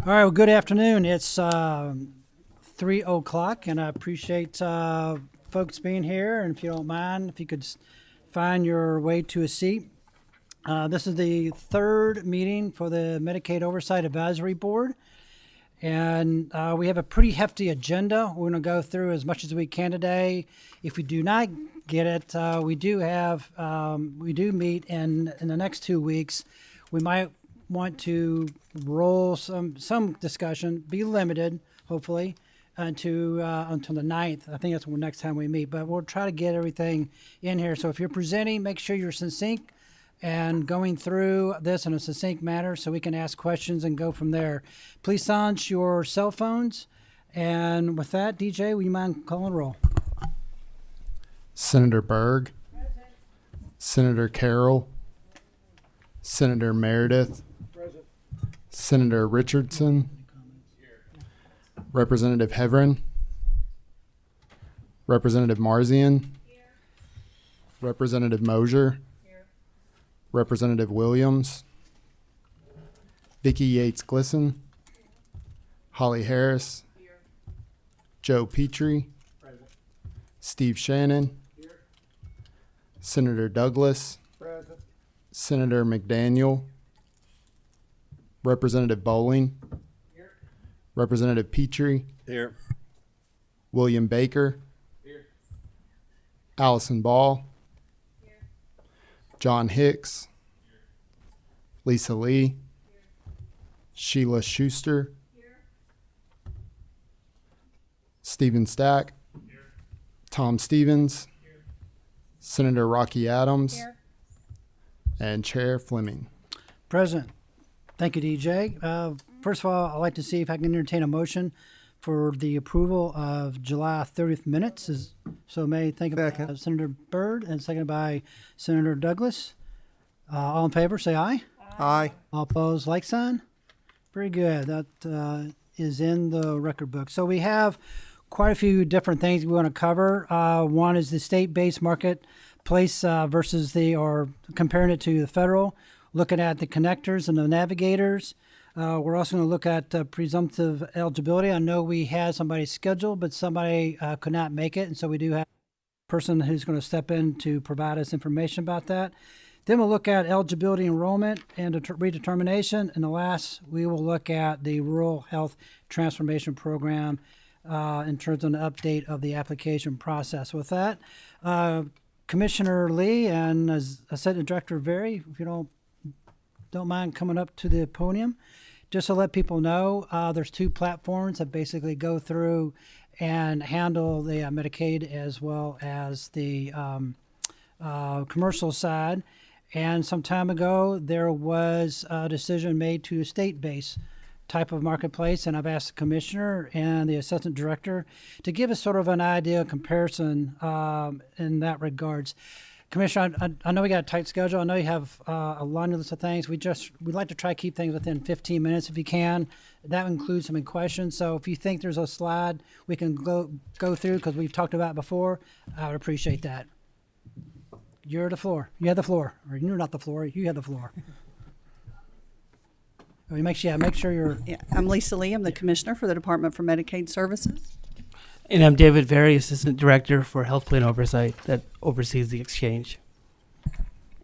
All right, well, good afternoon. It's 3 o'clock, and I appreciate folks being here. And if you don't mind, if you could find your way to a seat. This is the third meeting for the Medicaid Oversight Advisory Board. And we have a pretty hefty agenda. We're going to go through as much as we can today. If we do not get it, we do meet in the next 2 weeks. We might want to roll some discussion, be limited, hopefully, until the 9th. I think that's the next time we meet, but we'll try to get everything in here. So if you're presenting, make sure you're succinct and going through this in a succinct manner so we can ask questions and go from there. Please silence your cell phones. And with that, DJ, will you mind calling roll? Senator Berg, Senator Carroll, Senator Meredith, Senator Richardson, Representative Heverin, Representative Marzian, Representative Mosier, Representative Williams, Vicki Yates-Glisson, Holly Harris, Joe Petrie, Steve Shannon, Senator Douglas, Senator McDaniel, Representative Bowling, Representative Petrie, Here. William Baker, Allison Ball, John Hicks, Lisa Lee, Sheila Schuster, Stephen Stack, Tom Stevens, Senator Rocky Adams, and Chair Fleming. Present. Thank you, DJ. First of all, I'd like to see if I can entertain a motion for the approval of July 30th minutes. So may I thank Senator Byrd and seconded by Senator Douglas. All in favor, say aye. Aye. All opposed, like sign. Very good. That is in the record book. So we have quite a few different things we want to cover. One is the state-based marketplace versus or comparing it to the federal, looking at the Kynectors and the Navigators. We're also going to look at presumptive eligibility. I know we had somebody scheduled, but somebody could not make it, and so we do have a person who's going to step in to provide us information about that. Then we'll look at eligibility, enrollment, and redetermination. And the last, we will look at the Rural Health Transformation Program in terms of an update of the application process. With that, Commissioner Lee and Assistant Director Very, if you don't mind coming up to the podium. Just to let people know, there's two platforms that basically go through and handle the Medicaid as well as the commercial side. And some time ago, there was a decision made to a state-based type of marketplace, and I've asked the commissioner and the assistant director to give us sort of an idea, comparison in that regards. Commissioner, I know we got a tight schedule. I know you have a long list of things. We'd like to try to keep things within 15 minutes if you can. That includes some questions. So if you think there's a slide we can go through because we've talked about it before, I would appreciate that. You're the floor. You have the floor. Or you're not the floor. You have the floor. Make sure you're... Yeah, I'm Lisa Lee. I'm the Commissioner for the Department for Medicaid Services. And I'm David Very, Assistant Director for Health Plan Oversight that oversees the exchange.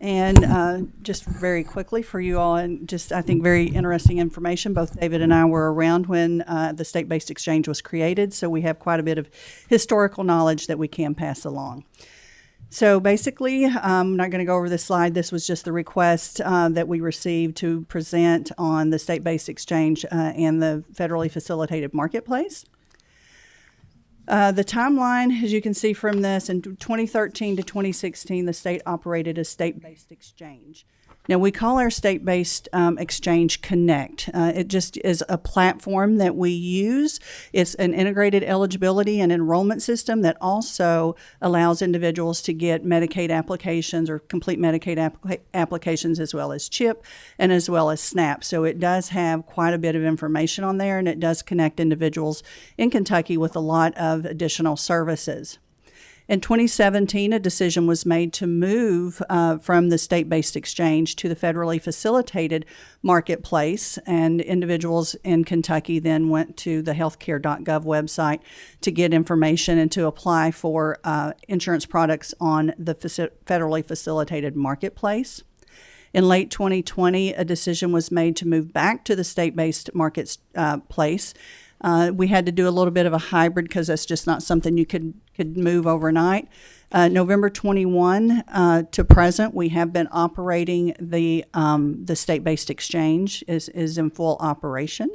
And just very quickly for you all, and just I think very interesting information, both David and I were around when the state-based exchange was created, so we have quite a bit of historical knowledge that we can pass along. So basically, I'm not going to go over this slide. This was just the request that we received to present on the state-based exchange and the federally facilitated marketplace. The timeline, as you can see from this, in 2013 to 2016, the state operated a state-based exchange. Now, we call our state-based exchange Connect. It just is a platform that we use. It's an integrated eligibility and enrollment system that also allows individuals to get Medicaid applications or complete Medicaid applications as well as CHIP and as well as SNAP. So it does have quite a bit of information on there, and it does connect individuals in Kentucky with a lot of additional services. In 2017, a decision was made to move from the state-based exchange to the federally facilitated marketplace, and individuals in Kentucky then went to the healthcare.gov website to get information and to apply for insurance products on the federally facilitated marketplace. In late 2020, a decision was made to move back to the state-based markets place. We had to do a little bit of a hybrid because that's just not something you could move overnight. November 21 to present, we have been operating the state-based exchange is in full operation.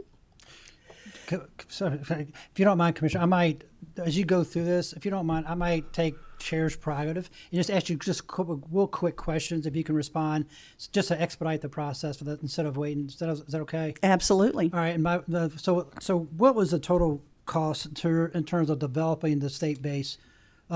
So, if you don't mind, Commissioner, I might, as you go through this, if you don't mind, I might take Chair's prerogative and just ask you just real quick questions if you can respond, just to expedite the process for that instead of waiting. Is that okay? Absolutely. All right. And so what was the total cost in terms of developing the state-based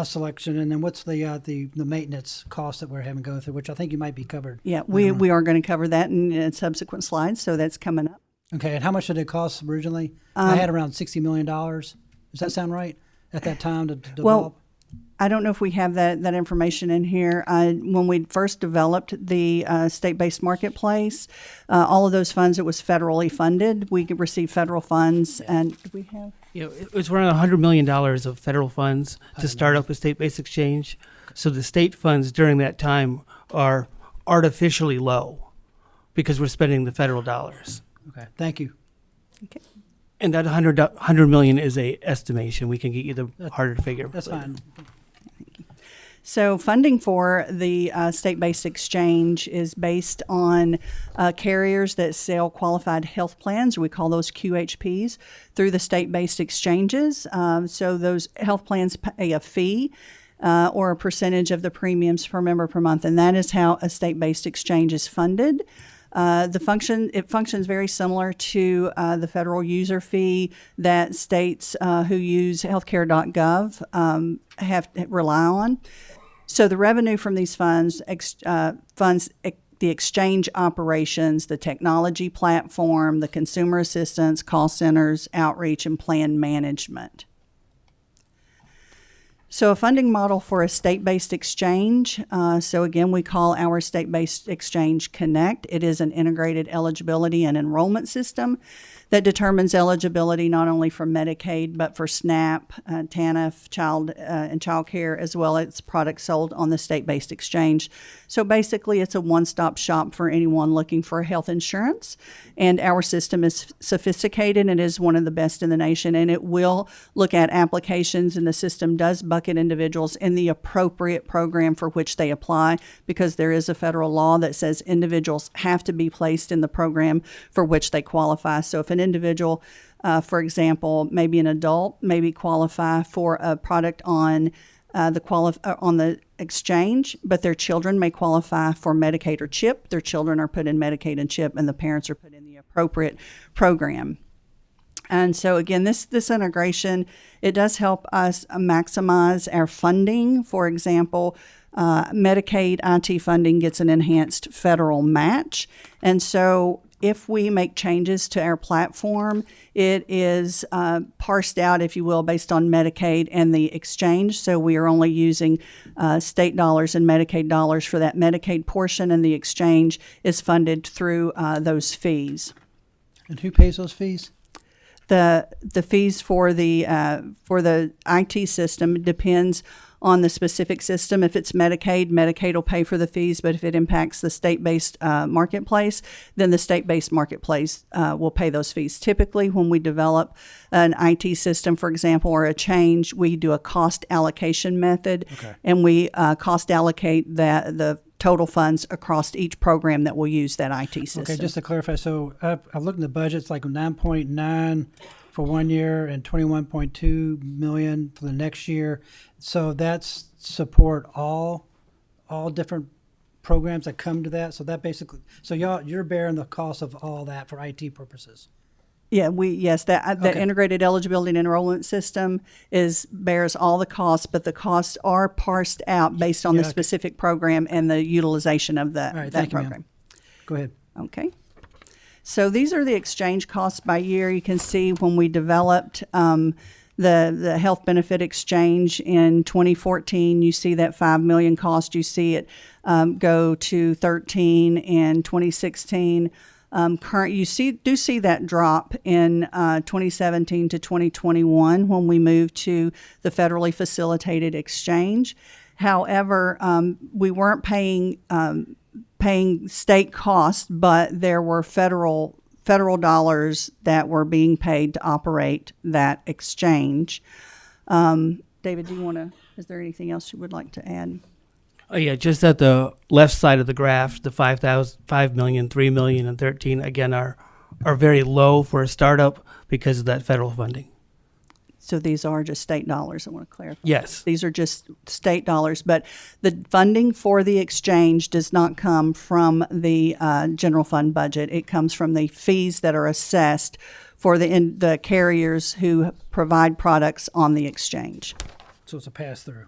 selection, and then what's the maintenance cost that we're having to go through, which I think you might be covered. Yeah, we are going to cover that in subsequent slides, so that's coming up. Okay, and how much did it cost originally? I had around $60 million. Does that sound right at that time to develop? Well, I don't know if we have that information in here. When we first developed the state-based marketplace, all of those funds, it was federally funded. We could receive federal funds, and do we have? It was around $100 million of federal funds to start up a state-based exchange. So the state funds during that time are artificially low because we're spending the federal dollars. Okay, thank you. Okay. And that $100 million is a estimation. We can get you the harder figure. That's fine. So funding for the state-based exchange is based on carriers that sell qualified health plans. We call those QHPs through the state-based exchanges. So those health plans pay a fee or a percentage of the premiums per member per month, and that is how a state-based exchange is funded. It functions very similar to the federal user fee that states who use healthcare.gov rely on. So the revenue from these funds funds the exchange operations, the technology platform, the consumer assistance, call centers, outreach, and plan management. So a funding model for a state-based exchange. So again, we call our state-based exchange Connect. It is an integrated eligibility and enrollment system that determines eligibility not only for Medicaid, but for SNAP, TANF, and child care, as well as products sold on the state-based exchange. So basically, it's a one-stop shop for anyone looking for health insurance. And our system is sophisticated and is one of the best in the nation. And it will look at applications, and the system does bucket individuals in the appropriate program for which they apply, because there is a federal law that says individuals have to be placed in the program for which they qualify. So if an individual, for example, maybe an adult, maybe qualify for a product on the exchange, but their children may qualify for Medicaid or CHIP. Their children are put in Medicaid and CHIP, and the parents are put in the appropriate program. And so again, this integration, it does help us maximize our funding. For example, Medicaid IT funding gets an enhanced federal match. And so if we make changes to our platform, it is parsed out, if you will, based on Medicaid and the exchange. So we are only using state dollars and Medicaid dollars for that Medicaid portion, and the exchange is funded through those fees. And who pays those fees? The fees for the IT system depends on the specific system. If it's Medicaid, Medicaid will pay for the fees, but if it impacts the state-based marketplace, then the state-based marketplace will pay those fees. Typically, when we develop an IT system, for example, or a change, we do a cost allocation method, and we cost allocate the total funds across each program that will use that IT system. Okay, just to clarify, so I've looked at the budget, it's like 9.9 for 1 year and 21.2 million for the next year. So that's support all different programs that come to that. So that basically, so you're bearing the cost of all that for IT purposes. Yeah, the integrated eligibility and enrollment system bears all the costs, but the costs are parsed out based on the specific program and the utilization of that program. Ma'am. Go ahead. Okay. So these are the exchange costs by year. You can see when we developed the health benefit exchange in 2014. You see that $5 million cost. You see it go to 13 in 2016. You do see that drop in 2017 to 2021 when we moved to the federally facilitated exchange. However, we weren't paying state costs, but there were federal dollars that were being paid to operate that exchange. David, is there anything else you would like to add? Oh yeah, just at the left side of the graph, the 5 million, 3 million, and 13 again are very low for a startup because of that federal funding. So these are just state dollars, I want to clarify. Yes. These are just state dollars, but the funding for the exchange does not come from the general fund budget. It comes from the fees that are assessed for the carriers who provide products on the exchange. So it's a pass-through.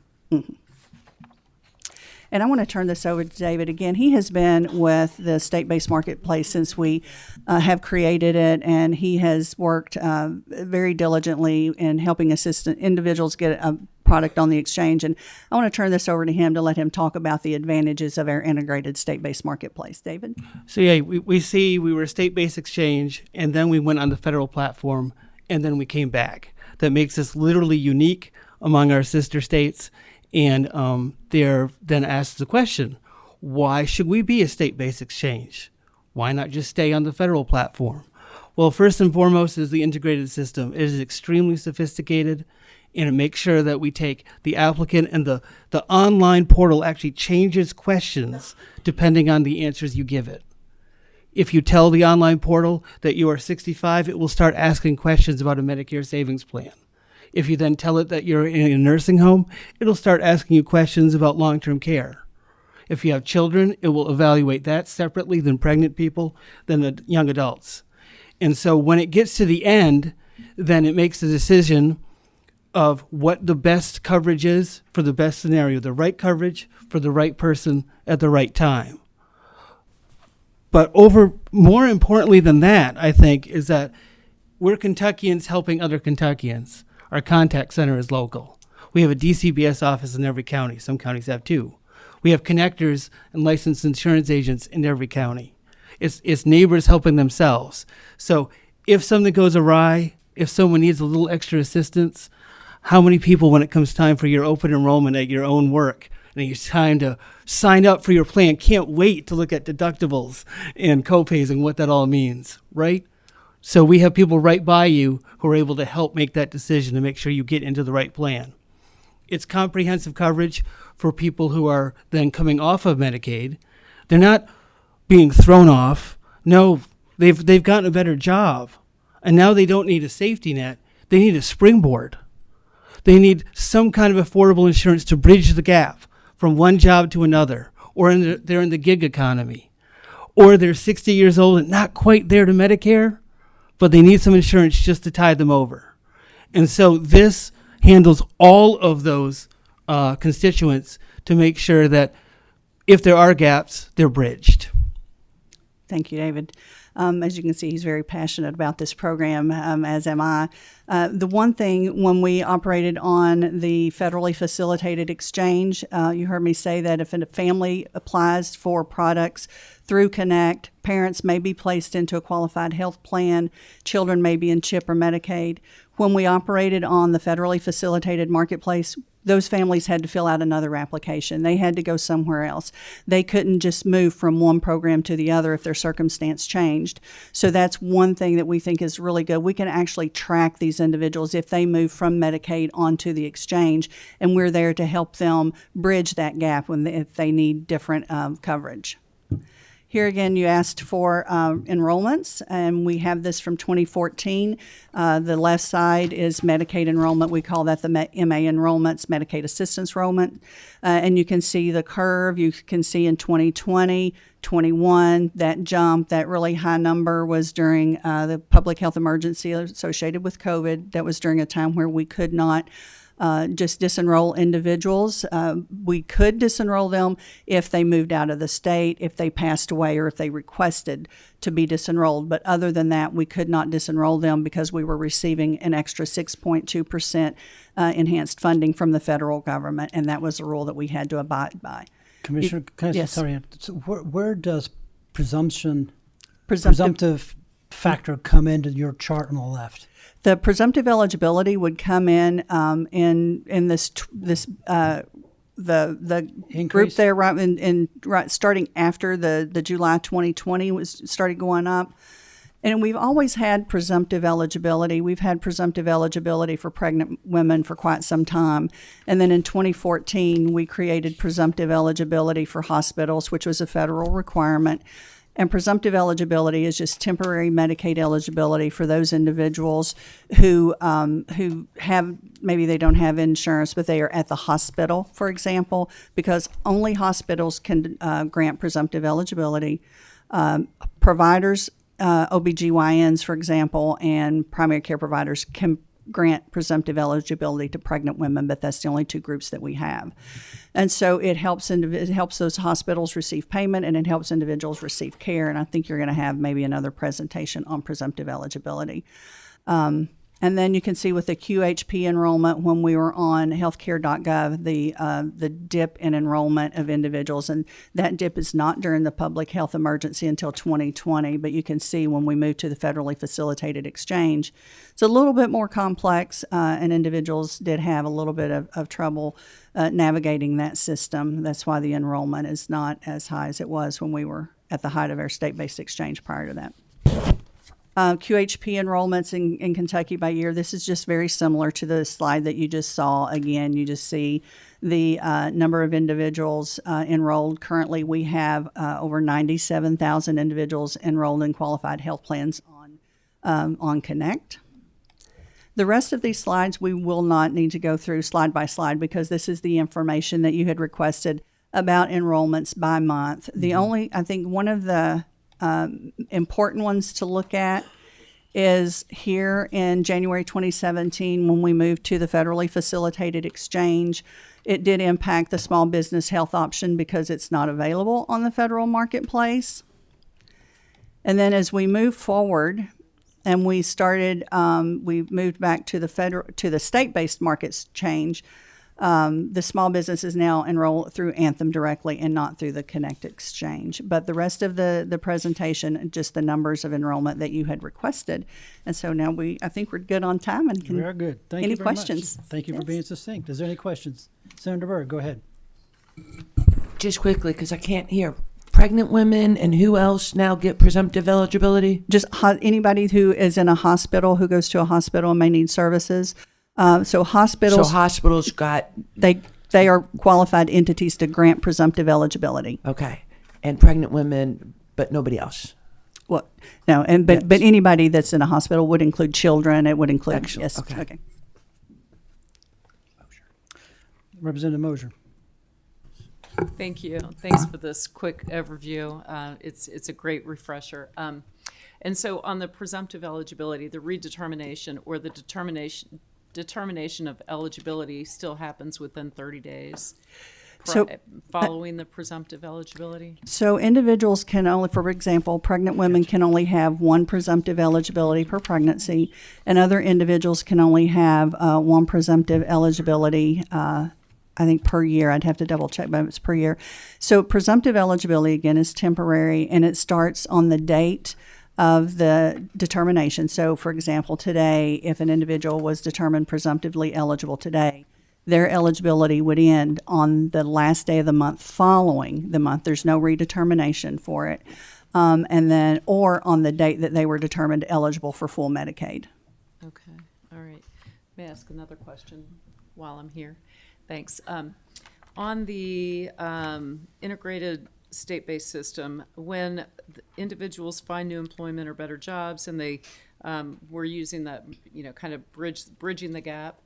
And I want to turn this over to David again. He has been with the state-based marketplace since we have created it, and he has worked very diligently in helping assist individuals get a product on the exchange. And I want to turn this over to him to let him talk about the advantages of our integrated state-based marketplace. David? So yeah, we were a state-based exchange, and then we went on the federal platform, and then we came back. That makes us literally unique among our sister states. And they're then asked the question, why should we be a state-based exchange? Why not just stay on the federal platform? Well, first and foremost is the integrated system. It is extremely sophisticated, and it makes sure that we take the applicant, and the online portal actually changes questions depending on the answers you give it. If you tell the online portal that you are 65, it will start asking questions about a Medicare savings plan. If you then tell it that you're in a nursing home, it'll start asking you questions about long-term care. If you have children, it will evaluate that separately than pregnant people, than the young adults. And so when it gets to the end, then it makes the decision of what the best coverage is for the best scenario, the right coverage for the right person at the right time. But more importantly than that, I think, is that we're Kentuckians helping other Kentuckians. Our contact center is local. We have a DCBS office in every county. Some counties have two. We have Kynectors and licensed insurance agents in every county. It's neighbors helping themselves. So if something goes awry, if someone needs a little extra assistance, how many people, when it comes time for your open enrollment at your own work, and it's time to sign up for your plan, can't wait to look at deductibles and copays and what that all means, right? So we have people right by you who are able to help make that decision to make sure you get into the right plan. It's comprehensive coverage for people who are then coming off of Medicaid. They're not being thrown off. No, they've gotten a better job. And now they don't need a safety net. They need a springboard. They need some kind of affordable insurance to bridge the gap from one job to another, or they're in the gig economy, or they're 60 years old and not quite there to Medicare, but they need some insurance just to tide them over. And so this handles all of those constituents to make sure that if there are gaps, they're bridged. Thank you, David. As you can see, he's very passionate about this program, as am I. The one thing, when we operated on the federally facilitated exchange, you heard me say that if a family applies for products through Connect, parents may be placed into a qualified health plan, children may be in CHIP or Medicaid. When we operated on the federally facilitated marketplace, those families had to fill out another application. They had to go somewhere else. They couldn't just move from one program to the other if their circumstance changed. So that's one thing that we think is really good. We can actually track these individuals if they move from Medicaid onto the exchange, and we're there to help them bridge that gap if they need different coverage. Here again, you asked for enrollments, and we have this from 2014. The left side is Medicaid enrollment. We call that the MA enrollments, Medicaid assistance enrollment. And you can see the curve. You can see in 2020, 21, that jump, that really high number was during the public health emergency associated with COVID. That was during a time where we could not just disenroll individuals. We could disenroll them if they moved out of the state, if they passed away, or if they requested to be disenrolled. But other than that, we could not disenroll them because we were receiving an extra 6.2% enhanced funding from the federal government, and that was a rule that we had to abide by. Commissioner, can I yes. sorry, so where does Presumptive presumptive factor come into your chart on the left? The presumptive eligibility would come in the group Increase? there right starting after the July 2020 was started going up. And we've always had presumptive eligibility. We've had presumptive eligibility for pregnant women for quite some time. And then in 2014, we created presumptive eligibility for hospitals, which was a federal requirement. And presumptive eligibility is just temporary Medicaid eligibility for those individuals who have, maybe they don't have insurance, but they are at the hospital, for example, because only hospitals can grant presumptive eligibility. Providers, OBGYNs, for example, and primary care providers can grant presumptive eligibility to pregnant women, but that's the only two groups that we have. And so it helps those hospitals receive payment, and it helps individuals receive care. And I think you're going to have maybe another presentation on presumptive eligibility. And then you can see with the QHP enrollment, when we were on healthcare.gov, the dip in enrollment of individuals. And that dip is not during the public health emergency until 2020. But you can see when we moved to the federally facilitated exchange, it's a little bit more complex, and individuals did have a little bit of trouble navigating that system. That's why the enrollment is not as high as it was when we were at the height of our state-based exchange prior to that. QHP enrollments in Kentucky by year. This is just very similar to the slide that you just saw. Again, you just see the number of individuals enrolled. Currently, we have over 97,000 individuals enrolled in qualified health plans on Connect. The rest of these slides we will not need to go through slide by slide because this is the information that you had requested about enrollments by month. The only, I think one of the important ones to look at is here in January 2017 when we moved to the federally facilitated exchange. It did impact the small business health option because it's not available on the federal marketplace. And then as we move forward and we moved back to the state-based markets change, the small businesses now enroll through Anthem directly and not through the Connect exchange. But the rest of the presentation, just the numbers of enrollment that you had requested. And so now I think we're good on time. And We are good. Thank you any very questions? much. Thank you for Yes. being succinct. Is there any questions? Senator Byrd, go ahead. Just quickly, because I can't hear. Pregnant women and who else now get presumptive eligibility? Just anybody who is in a hospital, who goes to a hospital and may need services. So hospitals, So hospitals got, they are qualified entities to grant presumptive eligibility. okay, and pregnant women, but nobody else. Well, no, but anybody that's in a hospital would include children. It would include Excellent. yes. Okay. Representative Mosier. Thank you. Thanks for this quick overview. It's a great refresher. And so on the presumptive eligibility, the redetermination or the determination of eligibility still happens within 30 days following the presumptive eligibility? So individuals can only, for example, pregnant women can only have one presumptive eligibility per pregnancy, and other individuals can only have one presumptive eligibility I think per year. I'd have to double check, but it's per year. So presumptive eligibility, again, is temporary, and it starts on the date of the determination. So, for example, today, if an individual was determined presumptively eligible today, their eligibility would end on the last day of the month following the month. There's no redetermination for it. And then, or on the date that they were determined eligible for full Medicaid. Okay. All right. May I ask another question while I'm here? Thanks. On the integrated state-based system, when individuals find new employment or better jobs and they were using that, kind of bridging the gap,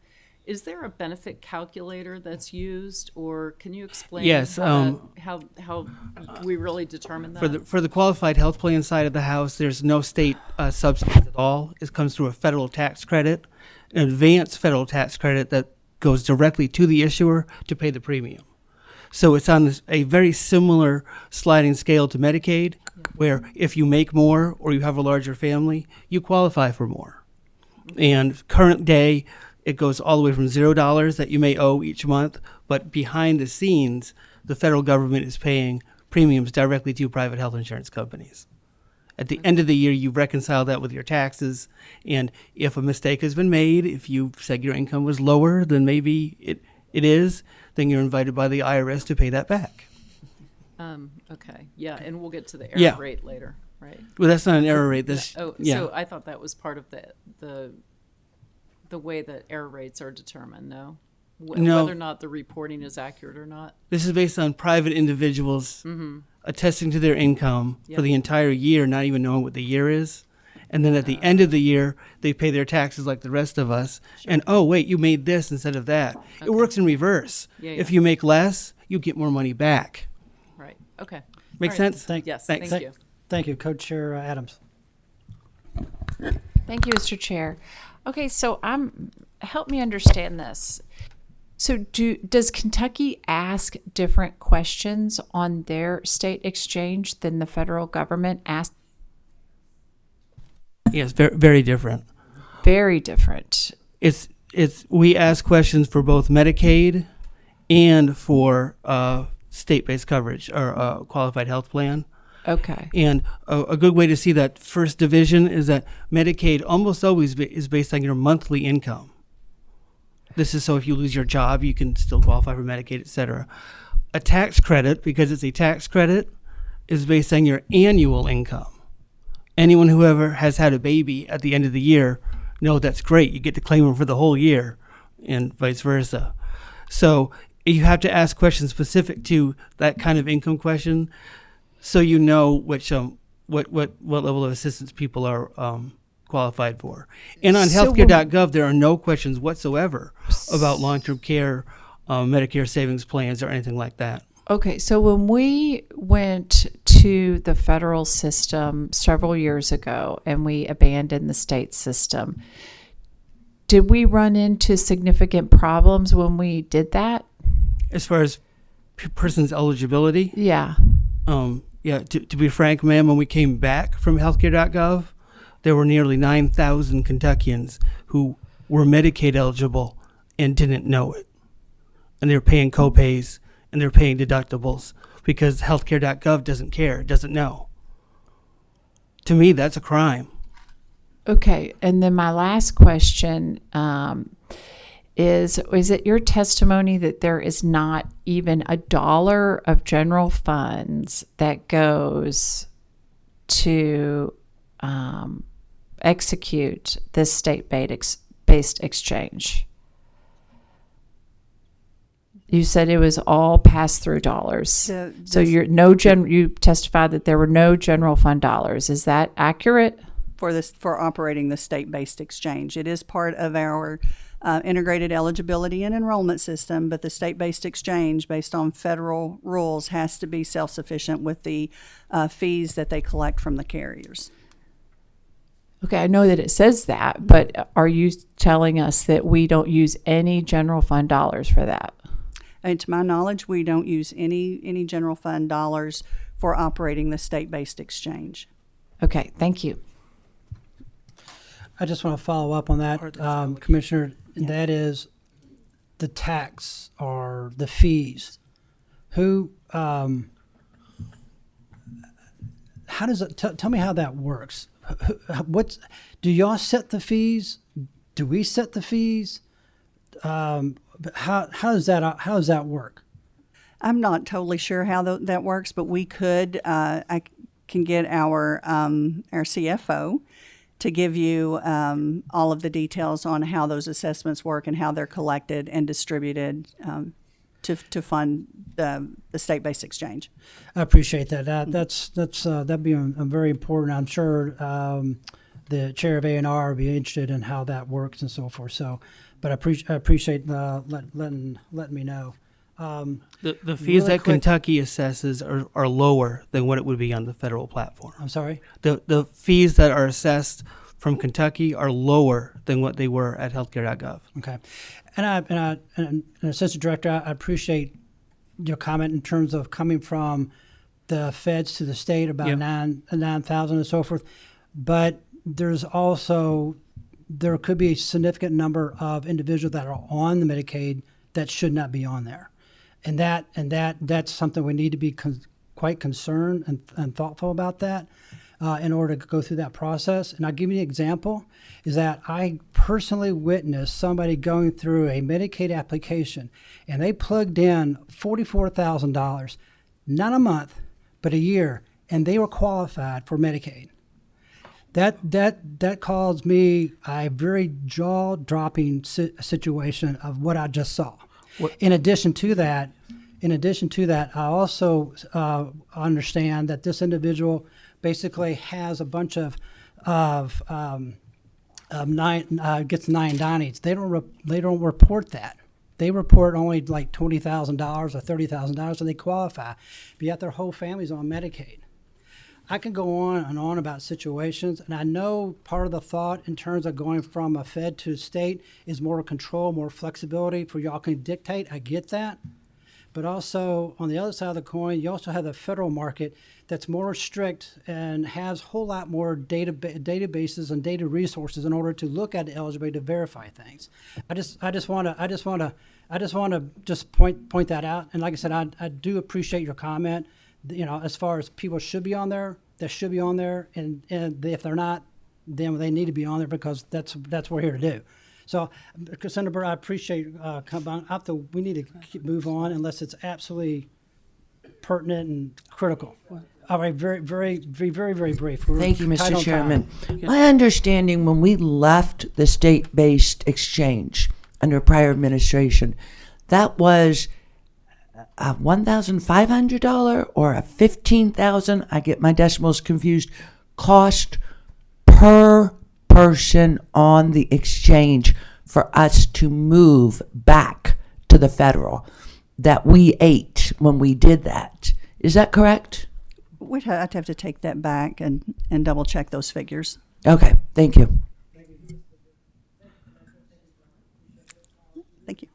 is there a benefit calculator that's used, or can you explain Yes, how we really determine that? For the qualified health plan side of the house, there's no state subsidies at all. It comes through a federal tax credit, an advanced federal tax credit that goes directly to the issuer to pay the premium. So it's on a very similar sliding scale to Medicaid, where if you make more or you have a larger family, you qualify for more. And current day, it goes all the way from $0 that you may owe each month, but behind the scenes, the federal government is paying premiums directly to private health insurance companies. At the end of the year, you reconcile that with your taxes, and if a mistake has been made, if you said your income was lower than maybe it is, then you're invited by the IRS to pay that back. Okay, yeah, and we'll get to the error Yeah. rate later, right? Well, that's not an error rate. So I thought that was part of the way that error rates are determined, no? No. Whether or not the reporting is accurate or not? This is based on private individuals attesting to their income Yep. for the entire year, not even knowing what the year is. And then at the end of the year, they pay their taxes like the rest of us. And, oh, wait, you made this instead of that. It Okay. works in reverse. Yeah, If yeah. you make less, you get more money back. Right, okay. Make All right. sense? Yes, Thanks. thank you. Thank you, Co-Chair Adams. Thank you, Mr. Chair. Okay, so help me understand this. So does Kentucky ask different questions on their state exchange than the federal government asks? Yes, very, very different. Very different. We ask questions for both Medicaid and for state-based coverage or qualified health plan. Okay. And a good way to see that first division is that Medicaid almost always is based on your monthly income. This is so if you lose your job, you can still qualify for Medicaid, et cetera. A tax credit, because it's a tax credit, is based on your annual income. Anyone who ever has had a baby at the end of the year know that's great. You get to claim them for the whole year and vice versa. So you have to ask questions specific to that kind of income question so you know which what level of assistance people are qualified for. And on So healthcare.gov, there are no questions whatsoever about long-term care, Medicare savings plans, or anything like that. Okay, so when we went to the federal system several years ago and we abandoned the state system, did we run into significant problems when we did that? As far as person's eligibility, Yeah. to be frank, ma'am, when we came back from healthcare.gov, there were nearly 9,000 Kentuckians who were Medicaid eligible and didn't know it. And they're paying copays and they're paying deductibles because healthcare.gov doesn't care, doesn't know. To me, that's a crime. Okay, and then my last question is it your testimony that there is not even $1 of general funds that goes to execute this state-based exchange? You said it was all pass-through dollars. So you testified that there were no general fund dollars. Is that accurate? For operating the state-based exchange. It is part of our integrated eligibility and enrollment system, but the state-based exchange, based on federal rules, has to be self-sufficient with the fees that they collect from the carriers. Okay, I know that it says that, but are you telling us that we don't use any general fund dollars for that? And to my knowledge, we don't use any general fund dollars for operating the state-based exchange. Okay, thank you. I just want to follow up on that, Commissioner. That is the tax or the fees. Who? How does it? Tell me how that works. Do y'all set the fees? Do we set the fees? How does that work? I'm not totally sure how that works, but we could. I can get our CFO to give you all of the details on how those assessments work and how they're collected and distributed to fund the state-based exchange. I appreciate that. That'd be very important. I'm sure the chair of A&R would be interested in how that works and so forth. So, but I appreciate letting me know. The fees Really that quick- Kentucky assesses are lower than what it would be on the federal platform. I'm sorry. The fees that are assessed from Kentucky are lower than what they were at healthcare.gov. Okay. And Assistant Director, I appreciate your comment in terms of coming from the feds to the state about Yep. 9,000 and so forth. But there could be a significant number of individuals that are on the Medicaid that should not be on there. And that's something we need to be quite concerned and thoughtful about that in order to go through that process. And I'll give you an example, is that I personally witnessed somebody going through a Medicaid application and they plugged in $44,000, not a month, but a year, and they were qualified for Medicaid. That caused me a very jaw-dropping situation of what I just saw. In addition to that, I also understand that this individual basically has a bunch of gets 990s. They don't report that. They report only like $20,000 or $30,000, and they qualify. But yet their whole family's on Medicaid. I can go on and on about situations, and I know part of the thought in terms of going from a fed to a state is more control, more flexibility for y'all can dictate. I get that. But also, on the other side of the coin, you also have the federal market that's more strict and has a whole lot more databases and data resources in order to look at the eligibility to verify things. I just want to point that out. And like I said, I do appreciate your comment. You know, as far as people should be on there, they should be on there, and if they're not, then they need to be on there because that's what we're here to do. So, Senator Burr, I appreciate coming on. We need to move on unless it's absolutely pertinent and critical. All right, very brief. We're Thank you, tight Mr. on Chairman. time. My understanding when we left the state-based exchange under prior administration, that was a $1,500 or a $15,000, I get my decimals confused, cost per person on the exchange for us to move back to the federal that we ate when we did that. Is that correct? I'd have to take that back and double check those figures. Okay, thank you. Thank you.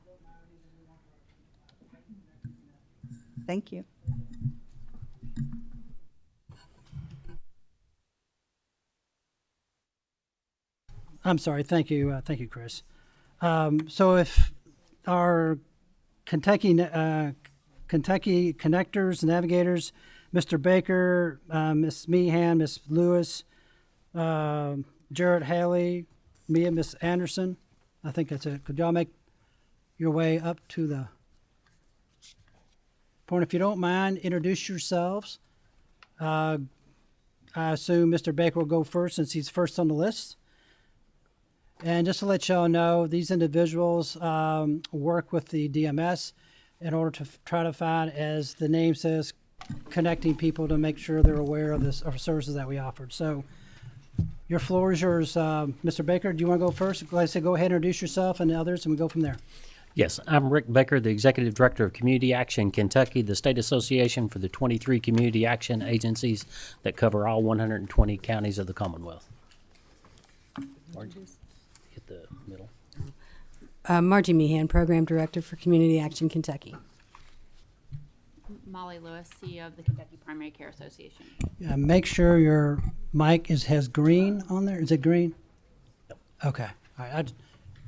Thank you. I'm sorry. Thank you, Chris. So if our Kentucky Kynectors, Navigators, Mr. Baker, Miss Meehan, Miss Lewis, Jared Haley, me and Miss Anderson, I think that's it. Could y'all make your way up to the point? If you don't mind, introduce yourselves. I assume Mr. Baker will go first since he's first on the list. And just to let y'all know, these individuals work with the DMS in order to try to find, as the name says, connecting people to make sure they're aware of this of services that we offered. So your floor is yours. Mr. Baker, do you want to go first? Like I said, go ahead and introduce yourself and the others, and we go from there. Yes, I'm Rick Baker, the Executive Director of Community Action Kentucky, the state association for the 23 community action agencies that cover all 120 counties of the Commonwealth. Margie, hit the middle. Margie Meehan, Program Director for Community Action Kentucky. Molly Lewis, CEO of the Kentucky Primary Care Association. Make sure your mic has green on there. Is it green? Yep. Okay. All right.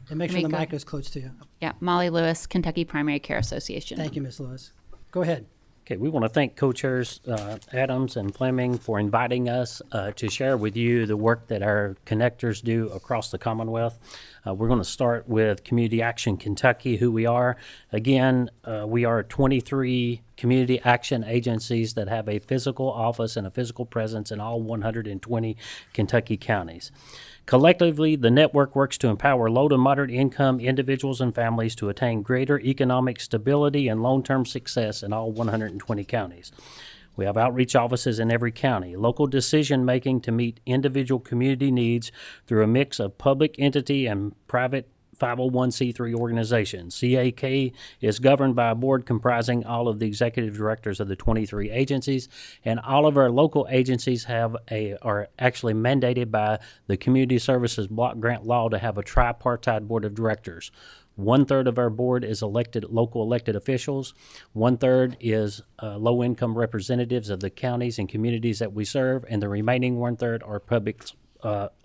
And make sure the mic is close to you. Yeah, Molly Lewis, Kentucky Primary Care Association. Thank you, Ms. Lewis. Go ahead. Okay, we want to thank co-chairs Adams and Fleming for inviting us to share with you the work that our Kynectors do across the Commonwealth. We're going to start with Community Action Kentucky, who we are. Again, we are 23 community action agencies that have a physical office and a physical presence in all 120 Kentucky counties. Collectively, the network works to empower low to moderate income individuals and families to attain greater economic stability and long-term success in all 120 counties. We have outreach offices in every county, local decision-making to meet individual community needs through a mix of public entity and private 501c3 organization. CAK is governed by a board comprising all of the executive directors of the 23 agencies, and all of our local agencies are actually mandated by the Community Services Block Grant Law to have a tripartite board of directors. 1/3 of our board is local elected officials. 1/3 is low-income representatives of the counties and communities that we serve, and the remaining 1/3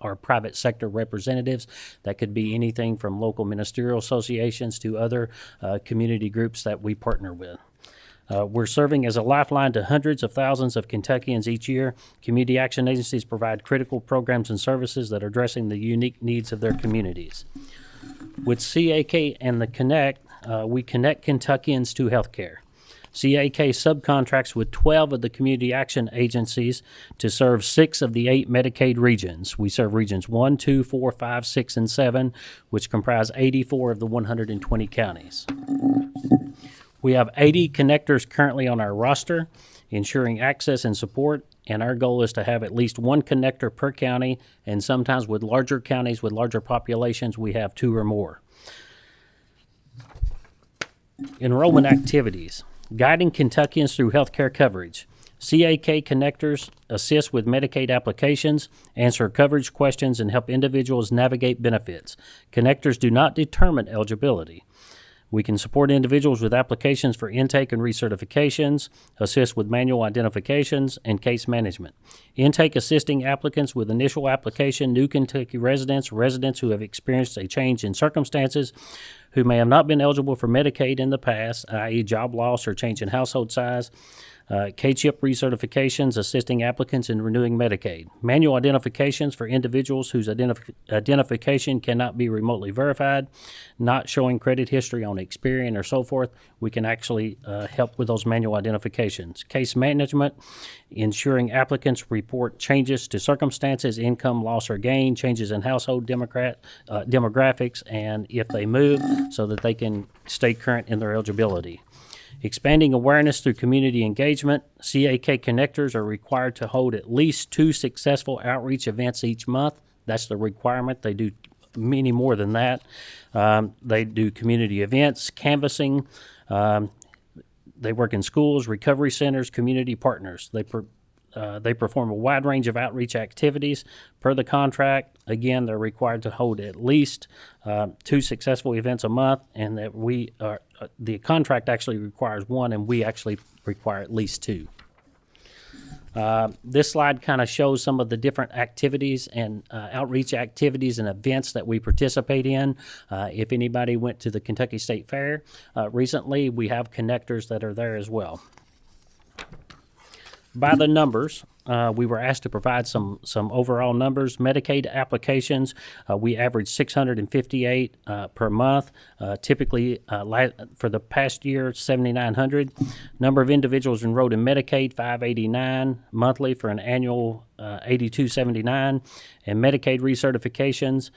are private sector representatives. That could be anything from local ministerial associations to other community groups that we partner with. We're serving as a lifeline to hundreds of thousands of Kentuckians each year. Community action agencies provide critical programs and services that are addressing the unique needs of their communities. With CAK and the Connect, we connect Kentuckians to health care. CAK subcontracts with 12 of the community action agencies to serve 6 of the 8 Medicaid regions. We serve regions 1, 2, 4, 5, 6, and 7, which comprise 84 of the 120 counties. We have 80 connectors currently on our roster, ensuring access and support, and our goal is to have at least 1 connector per county, and sometimes with larger counties with larger populations, we have 2 or more. Enrollment activities. Guiding Kentuckians through healthcare coverage. CAK Kynectors assist with Medicaid applications, answer coverage questions, and help individuals navigate benefits. Kynectors do not determine eligibility. We can support individuals with applications for intake and recertifications, assist with manual identifications, and case management. Intake assisting applicants with initial application, new Kentucky residents, residents who have experienced a change in circumstances, who may have not been eligible for Medicaid in the past, i.e. job loss or change in household size. K-CHIP recertifications, assisting applicants in renewing Medicaid. Manual identifications for individuals whose identification cannot be remotely verified, not showing credit history on Experian or so forth. We can actually help with those manual identifications. Case management, ensuring applicants report changes to circumstances, income loss or gain, changes in household demographics, and if they move, so that they can stay current in their eligibility. Expanding awareness through community engagement. CAK Kynectors are required to hold at least 2 successful outreach events each month. That's the requirement. They do many more than that. They do community events, canvassing. They work in schools, recovery centers, community partners. They perform a wide range of outreach activities. Per the contract, again, they're required to hold at least 2 successful events a month, and that the contract actually requires 1, and we actually require at least 2. This slide kind of shows some of the different activities and outreach activities and events that we participate in. If anybody went to the Kentucky State Fair recently, we have Kynectors that are there as well. By the numbers, we were asked to provide some overall numbers. Medicaid applications, we average 658 per month. Typically, for the past year, 7,900. Number of individuals enrolled in Medicaid, 589 monthly for an annual 8279. And Medicaid recertifications,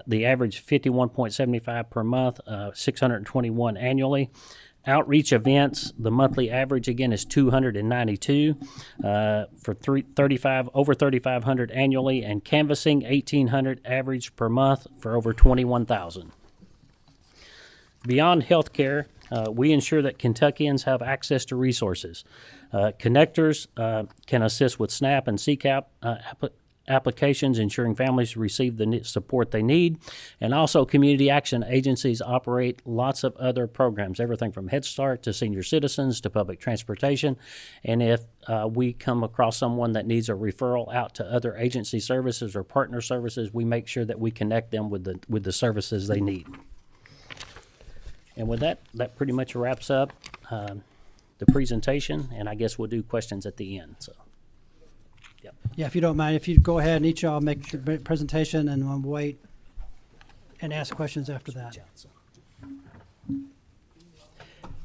the average 51.75 per month, 621 annually. Outreach events, the monthly average again is 292 for over 3,500 annually, and canvassing 1,800 average per month for over 21,000. Beyond healthcare, we ensure that Kentuckians have access to resources. Kynectors can assist with SNAP and CCAP applications, ensuring families receive the support they need. And also, community action agencies operate lots of other programs, everything from Head Start to senior citizens to public transportation. And if we come across someone that needs a referral out to other agency services or partner services, we make sure that we connect them with the services they need. And with that pretty much wraps up the presentation, and I guess we'll do questions at the end. So. Yep. Yeah, if you don't mind, if you go ahead and each of y'all make your presentation, and we'll wait and ask questions after that.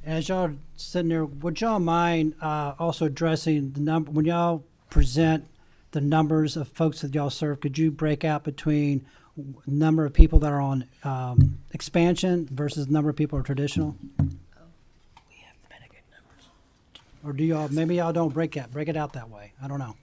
As y'all are sitting there, would y'all mind also addressing the number, when y'all present the numbers of folks that y'all serve, could you break out between number of people that are on expansion versus number of people are traditional? We have Medicaid numbers. Or do y'all, maybe y'all don't break it out that way. I don't know.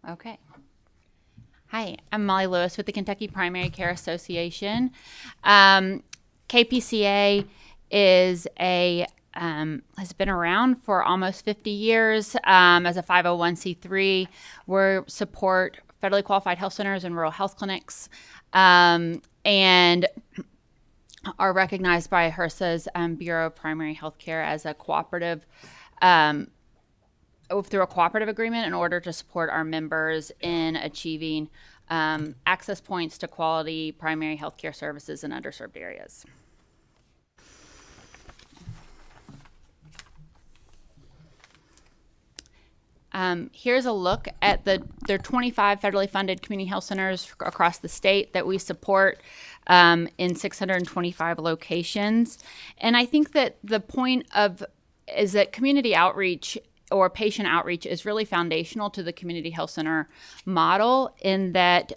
Okay. Hi, I'm Molly Lewis with the Kentucky Primary Care Association. KPCA is has been around for almost 50 years as a 501c3. We support federally qualified health centers and rural health clinics, and are recognized by HRSA's Bureau of Primary Health Care as a cooperative, through a cooperative agreement in order to support our members in achieving access points to quality primary health care services in underserved areas. Here's a look at there are 25 federally funded community health centers across the state that we support in 625 locations. And I think that the point is that community outreach or patient outreach is really foundational to the community health center model, in that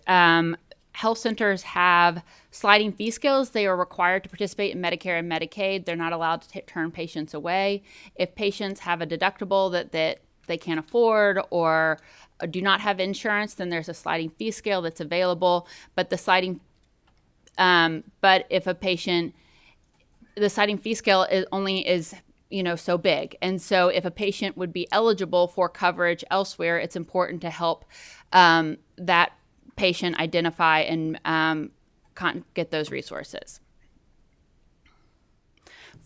health centers have sliding fee scales. They are required to participate in Medicare and Medicaid. They're not allowed to turn patients away. If patients have a deductible that they can't afford or do not have insurance, then there's a sliding fee scale that's available. But the sliding fee scale is so big. And so if a patient would be eligible for coverage elsewhere, it's important to help that patient identify and get those resources.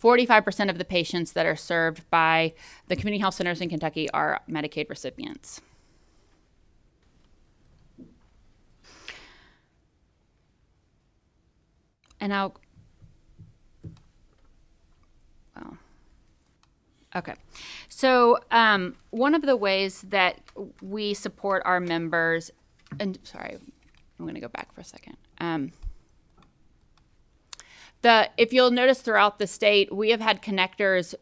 45% of the patients that are served by the community health centers in Kentucky are Medicaid recipients. And okay. So one of the ways that we support our members, and sorry, I'm going to go back for a second. If you'll notice throughout the state, we have had Kynectors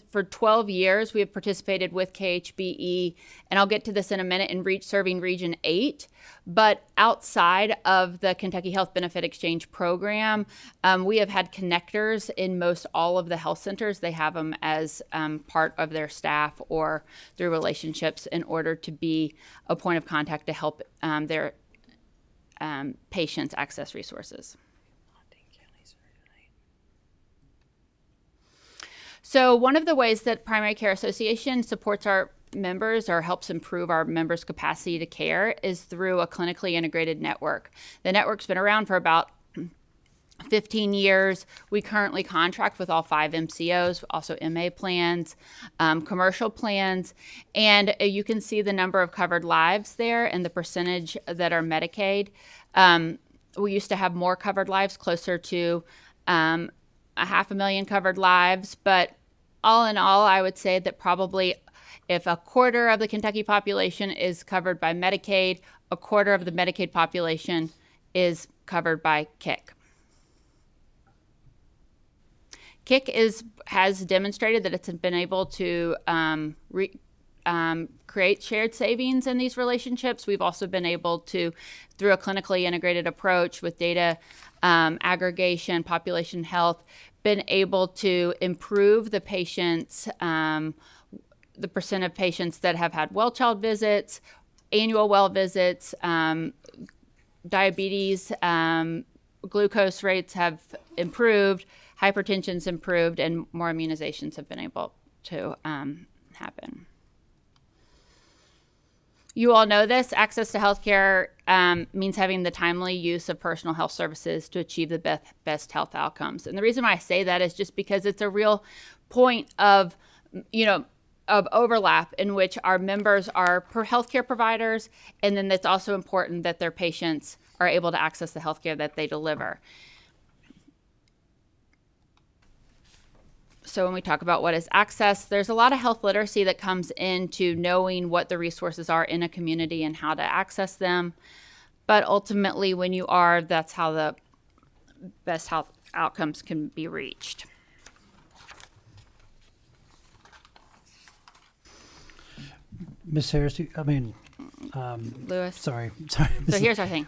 for 12 years. We have participated with KHBE, and I'll get to this in a minute, in serving Region 8. But outside of the Kentucky Health Benefit Exchange program, we have had Kynectors in most all of the health centers. They have them as part of their staff or through relationships in order to be a point of contact to help their patients access resources. So one of the ways that Primary Care Association supports our members or helps improve our members' capacity to care is through a clinically integrated network. The network's been around for about 15 years. We currently contract with all 5 MCOs, also MA plans, commercial plans, and you can see the number of covered lives there and the percentage that are Medicaid. We used to have more covered lives, closer to 500,000 covered lives, but all in all, I would say that probably if a quarter of the Kentucky population is covered by Medicaid, a quarter of the Medicaid population is covered by KIC. KIC has demonstrated that it's been able to create shared savings in these relationships. We've also been able to, through a clinically integrated approach with data aggregation, population health, been able to improve the patients, the percent of patients that have had well child visits, annual well visits, diabetes, glucose rates have improved, hypertension's improved, and more immunizations have been able to happen. You all know this. Access to healthcare means having the timely use of personal health services to achieve the best health outcomes. And the reason why I say that is just because it's a real point of overlap in which our members are healthcare providers, and then it's also important that their patients are able to access the healthcare that they deliver. So when we talk about what is access, there's a lot of health literacy that comes into knowing what the resources are in a community and how to access them. But ultimately, when you are, that's how the best health outcomes can be reached. Ms. Harris, Lewis. sorry. So here's our thing.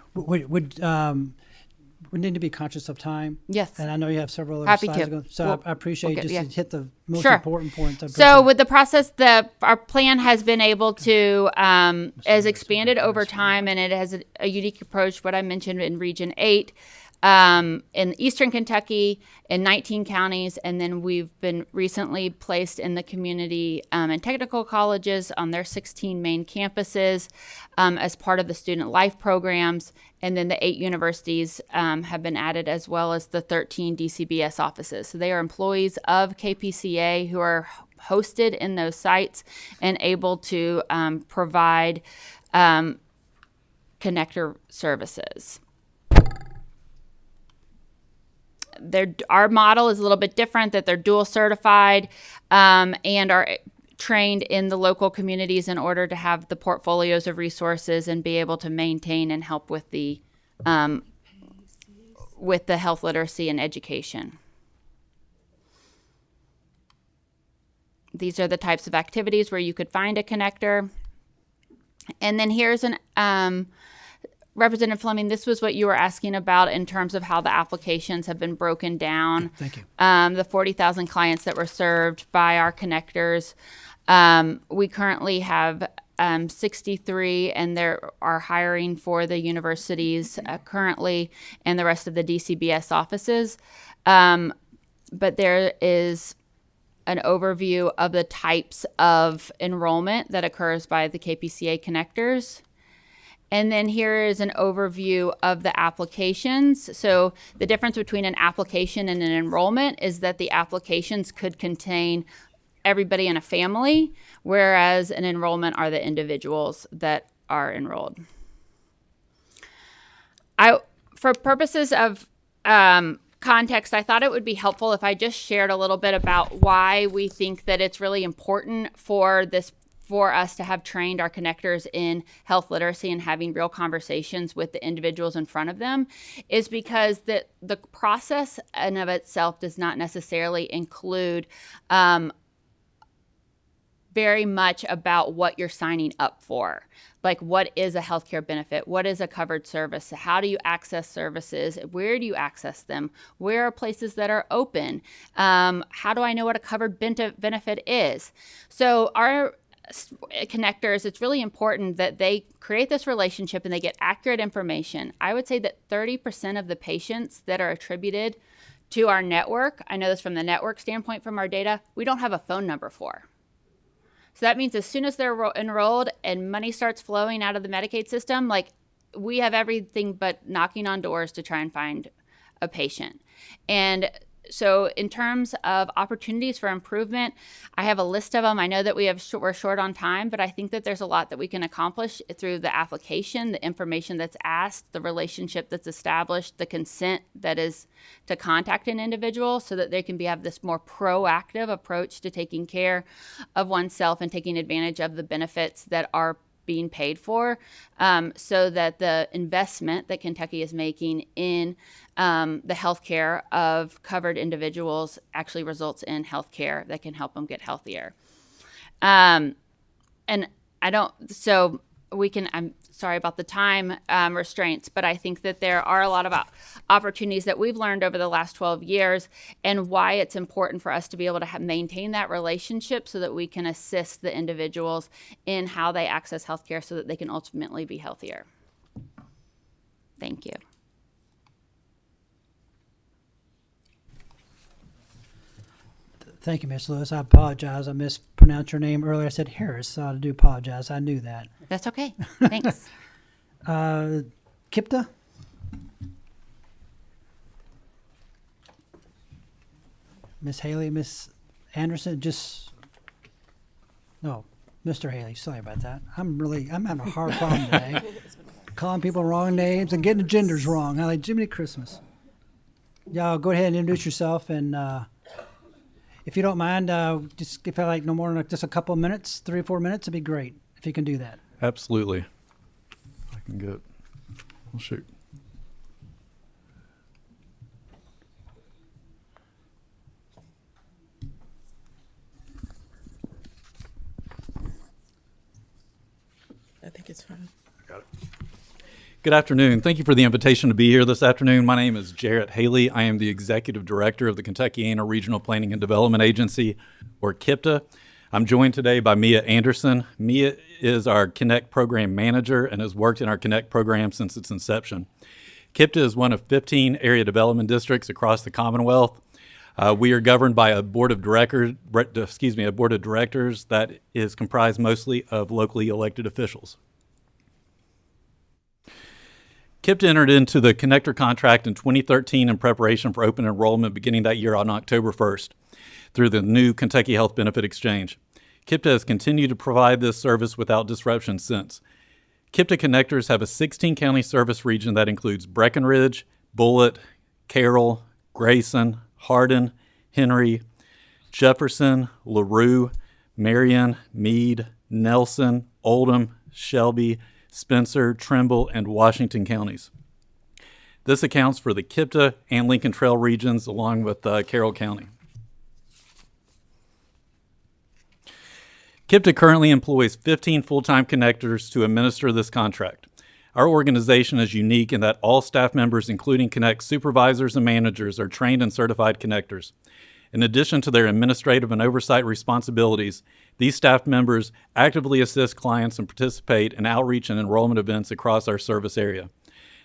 we need to be conscious of time. Yes. And I know you have several other Happy slides to. to go. So We'll- I appreciate we'll just get- to hit the most Sure. important points. I So appreciate with the process, our plan has been able to has expanded over time, and it has a unique approach. What I mentioned in Region 8, in Eastern Kentucky, in 19 counties, and then we've been recently placed in the community and technical colleges on their 16 main campuses as part of the student life programs. And then the 8 universities have been added, as well as the 13 DCBS offices. So they are employees of KPCA who are hosted in those sites and able to provide connector services. Our model is a little bit different, that they're dual certified and are trained in the local communities in order to have the portfolios of resources and be able to maintain and help with the health literacy and education. These are the types of activities where you could find a connector. And then here's an Representative Fleming, this was what you were asking about in terms of how the applications have been broken down. Thank you. The 40,000 clients that were served by our connectors. We currently have 63, and there are hiring for the universities currently and the rest of the DCBS offices. But there is an overview of the types of enrollment that occurs by the KPCA connectors. And then here is an overview of the applications. So the difference between an application and an enrollment is that the applications could contain everybody in a family, whereas an enrollment are the individuals that are enrolled. For purposes of context, I thought it would be helpful if I just shared a little bit about why we think that it's really important for us to have trained our connectors in health literacy and having real conversations with the individuals in front of them, is because the process in of itself does not necessarily include very much about what you're signing up for. Like, what is a healthcare benefit? What is a covered service? How do you access services? Where do you access them? Where are places that are open? How do I know what a covered benefit is? So our connectors, it's really important that they create this relationship and they get accurate information. I would say that 30% of the patients that are attributed to our network, I know this from the network standpoint from our data, we don't have a phone number for. So that means as soon as they're enrolled and money starts flowing out of the Medicaid system, like, we have everything but knocking on doors to try and find a patient. And so in terms of opportunities for improvement, I have a list of them. I know that we're short on time, but I think that there's a lot that we can accomplish through the application, the information that's asked, the relationship that's established, the consent that is to contact an individual so that they can have this more proactive approach to taking care of oneself and taking advantage of the benefits that are being paid for, so that the investment that Kentucky is making in the healthcare of covered individuals actually results in healthcare that can help them get healthier. And I'm sorry about the time restraints, but I think that there are a lot of opportunities that we've learned over the last 12 years, and why it's important for us to be able to maintain that relationship so that we can assist the individuals in how they access healthcare so that they can ultimately be healthier. Thank you. Thank you, Ms. Lewis. I apologize. I mispronounced your name earlier. I said Harris, so I do apologize. I knew that. That's okay. Thanks. Kipta? Miss Haley, Miss Anderson, no, Mr. Haley. Sorry about that. I'm having a hard problem today. Calling people wrong names and getting the genders wrong. Like Jiminy Christmas. Y'all go ahead and introduce yourself, and if you don't mind, just if I like no more than just a couple of minutes, 3 or 4 minutes, it'd be great if you can do that. Absolutely. I can get. Well, shoot. I think it's fine. I got it. Good afternoon. Thank you for the invitation to be here this afternoon. My name is Jarrett Haley. I am the Executive Director of the Kentuckiana Regional Planning and Development Agency, or KIPTA. I'm joined today by Mia Anderson. Mia is our Connect Program Manager and has worked in our Connect program since its inception. KIPTA is one of 15 area development districts across the Commonwealth. We are governed by a board of directors that is comprised mostly of locally elected officials. KIPTA entered into the Kynector contract in 2013 in preparation for open enrollment beginning that year on October 1st through the new Kentucky Health Benefit Exchange. KIPTA has continued to provide this service without disruption since. KIPTA Kynectors have a 16-county service region that includes Breckenridge, Bullitt, Carroll, Grayson, Hardin, Henry, Jefferson, LaRue, Marion, Meade, Nelson, Oldham, Shelby, Spencer, Trimble, and Washington counties. This accounts for the KIPTA and Lincoln Trail regions along with Carroll County. KIPTA currently employs 15 full-time Kynectors to administer this contract. Our organization is unique in that all staff members, including Connect supervisors and managers, are trained and certified Kynectors. In addition to their administrative and oversight responsibilities, these staff members actively assist clients and participate in outreach and enrollment events across our service area.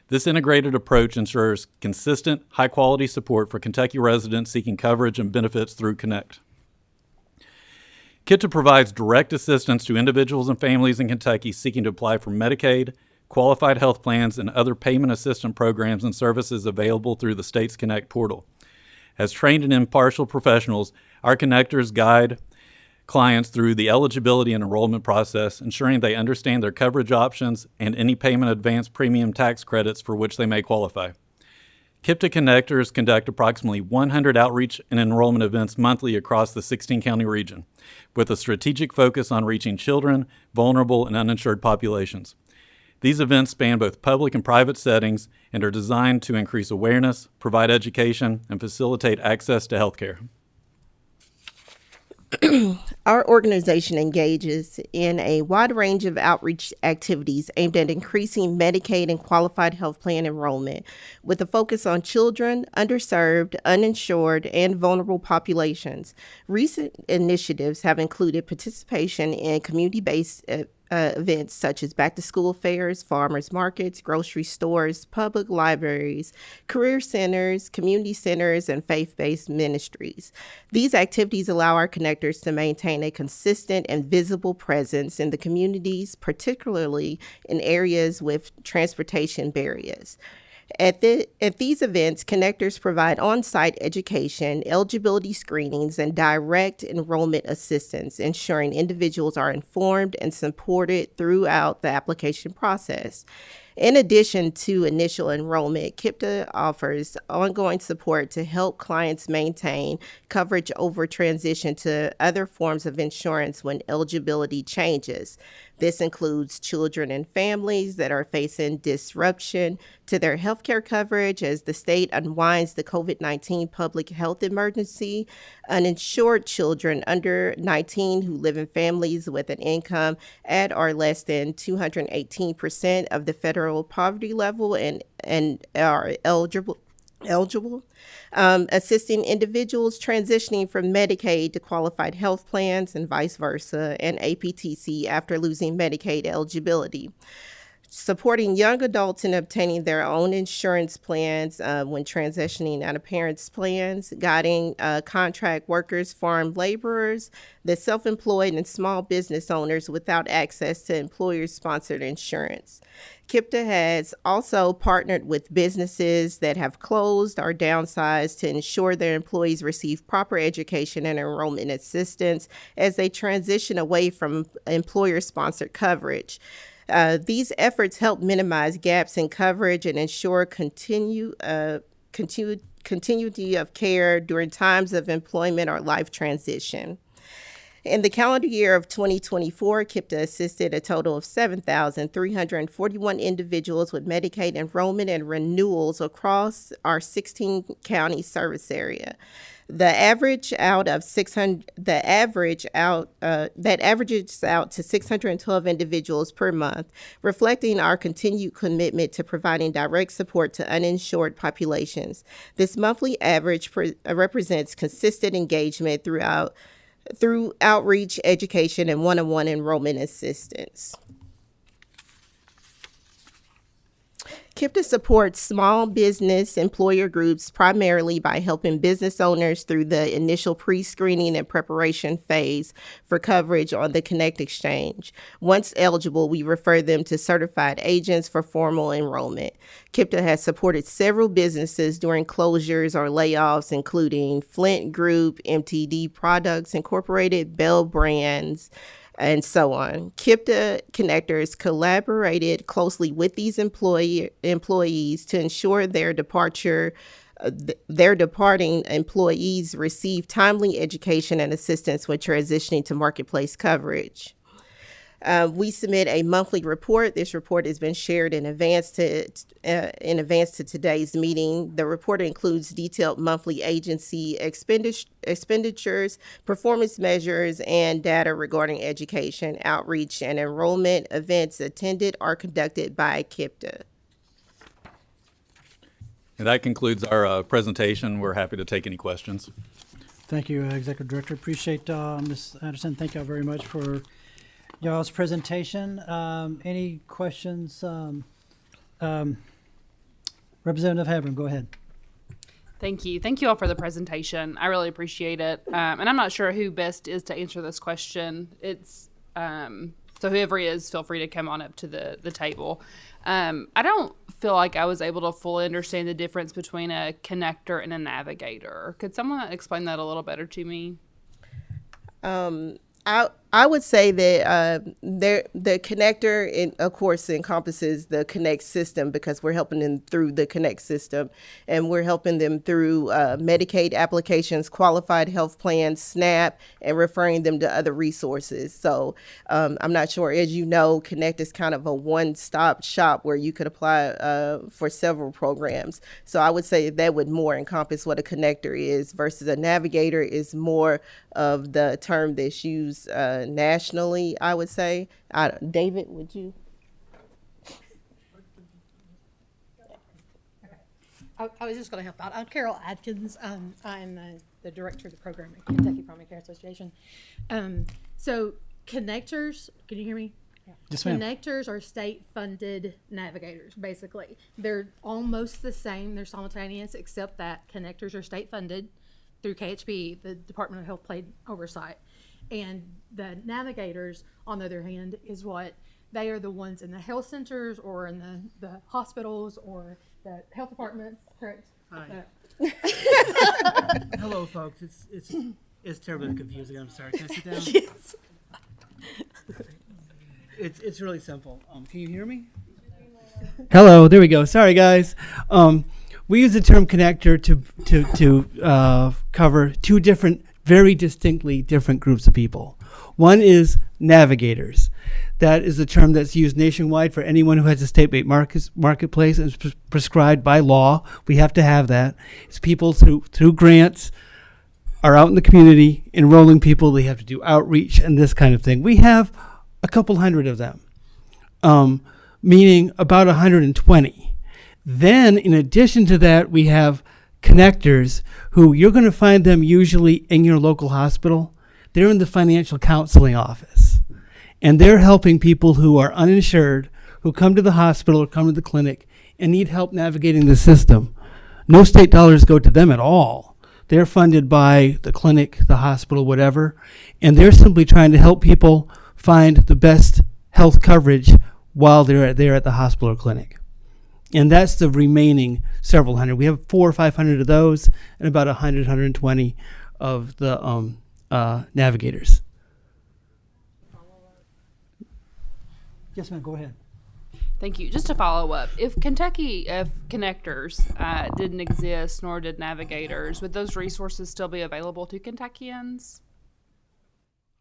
This integrated approach ensures consistent, high-quality support for Kentucky residents seeking coverage and benefits through Connect. KIPTA provides direct assistance to individuals and families in Kentucky seeking to apply for Medicaid, qualified health plans, and other payment assistance programs and services available through the state's Connect portal. As trained and impartial professionals, our Kynectors guide clients through the eligibility and enrollment process, ensuring they understand their coverage options and any payment advance premium tax credits for which they may qualify. KIPTA Kynectors conduct approximately 100 outreach and enrollment events monthly across the 16-county region, with a strategic focus on reaching children, vulnerable, and uninsured populations. These events span both public and private settings and are designed to increase awareness, provide education, and facilitate access to health care. Our organization engages in a wide range of outreach activities aimed at increasing Medicaid and qualified health plan enrollment, with a focus on children, underserved, uninsured, and vulnerable populations. Recent initiatives have included participation in community-based events such as back-to-school fairs, farmers markets, grocery stores, public libraries, career centers, community centers, and faith-based ministries. These activities allow our Kynectors to maintain a consistent and visible presence in the communities, particularly in areas with transportation barriers. At these events, Kynectors provide on-site education, eligibility screenings, and direct enrollment assistance, ensuring individuals are informed and supported throughout the application process. In addition to initial enrollment, KIPTA offers ongoing support to help clients maintain coverage over transition to other forms of insurance when eligibility changes. This includes children and families that are facing disruption to their healthcare coverage as the state unwinds the COVID-19 public health emergency, uninsured children under 19 who live in families with an income at or less than 218% of the federal poverty level and are eligible, assisting individuals transitioning from Medicaid to qualified health plans and vice versa, and APTC after losing Medicaid eligibility. Supporting young adults in obtaining their own insurance plans when transitioning out of parents' plans, guiding contract workers, farm laborers, the self-employed, and small business owners without access to employer-sponsored insurance. KIPTA has also partnered with businesses that have closed or downsized to ensure their employees receive proper education and enrollment assistance as they transition away from employer-sponsored coverage. These efforts help minimize gaps in coverage and ensure continuity of care during times of employment or life transition. In the calendar year of 2024, KIPTA assisted a total of 7,341 individuals with Medicaid enrollment and renewals across our 16-county service area. The average out of 600, the average out that averages out to 612 individuals per month, reflecting our continued commitment to providing direct support to uninsured populations. This monthly average represents consistent engagement through outreach, education, and one-on-one enrollment assistance. KIPTA supports small business employer groups primarily by helping business owners through the initial pre-screening and preparation phase for coverage on the Connect Exchange. Once eligible, we refer them to certified agents for formal enrollment. KIPTA has supported several businesses during closures or layoffs, including Flint Group, MTD Products Incorporated, Bell Brands, and so on. KIPTA Kynectors collaborated closely with these employees to ensure their departing employees receive timely education and assistance when transitioning to marketplace coverage. We submit a monthly report. This report has been shared in advance to today's meeting. The report includes detailed monthly agency expenditures, performance measures, and data regarding education, outreach, and enrollment events attended or conducted by KIPTA. And that concludes our presentation. We're happy to take any questions. Thank you, Executive Director. Appreciate Ms. Anderson. Thank you all very much for y'all's presentation. Any questions? Representative Havern, go ahead. Thank you. Thank you all for the presentation. I really appreciate it. And I'm not sure who best is to answer this question. It's so whoever is, feel free to come on up to the table. I don't feel like I was able to fully understand the difference between a connector and a navigator. Could someone explain that a little better to me? I would say that the connector, of course, encompasses the Connect system because we're helping them through the Connect system, and we're helping them through Medicaid applications, qualified health plans, SNAP, and referring them to other resources. So I'm not sure, as you know, Connect is kind of a one-stop shop where you could apply for several programs. So I would say that would more encompass what a connector is versus a navigator is more of the term that's used nationally, I would say. David, would you? I was just going to help out. I'm Carol Adkins. I'm the director of the program at Kentucky Primary Care Association. So connectors, can you hear me? Yeah. Yes, ma'am. Connectors are state-funded navigators, basically. They're almost the same. They're simultaneous, except that connectors are state-funded through KHP, the Department of Health Plan Oversight. And the navigators, on the other hand, is what they are the ones in the health centers or in the hospitals or the health departments, correct? Hi. Hello, folks. It's terribly confusing. I'm sorry. Can I sit down? Yes. It's really simple. Can you hear me? Hello. There we go. Sorry, guys. We use the term connector to cover two different, very distinctly different groups of people. One is navigators. That is a term that's used nationwide for anyone who has a state-based marketplace and is prescribed by law. We have to have that. It's people through grants are out in the community enrolling people. They have to do outreach and this kind of thing. We have a couple hundred of them, meaning about 120. Then, in addition to that, we have connectors who you're going to find them usually in your local hospital. They're in the financial counseling office, and they're helping people who are uninsured, who come to the hospital or come to the clinic and need help navigating the system. No state dollars go to them at all. They're funded by the clinic, the hospital, whatever, and they're simply trying to help people find the best health coverage while they're there at the hospital or clinic. And that's the remaining several hundred. We have 400 or 500 of those and about 100, 120 of the navigators. Yes, ma'am. Go ahead. Thank you. Just to follow up, if connectors didn't exist, nor did navigators, would those resources still be available to Kentuckians?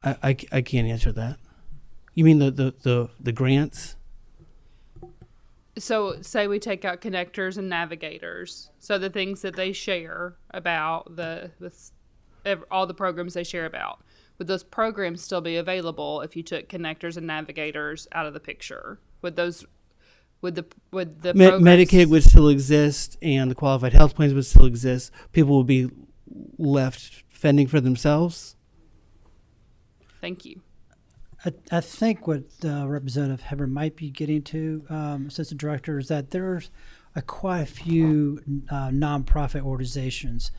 I can't answer that. You mean the grants? So say we take out connectors and navigators. So the things that they share about all the programs they share about. Would those programs still be available if you took connectors and navigators out of the picture? Would the programs, Medicaid would still exist, and the qualified health plans would still exist. People would be left fending for themselves. Thank you. I think what Representative Heber might be getting to, Assistant Director, is that there's quite a few nonprofit organizations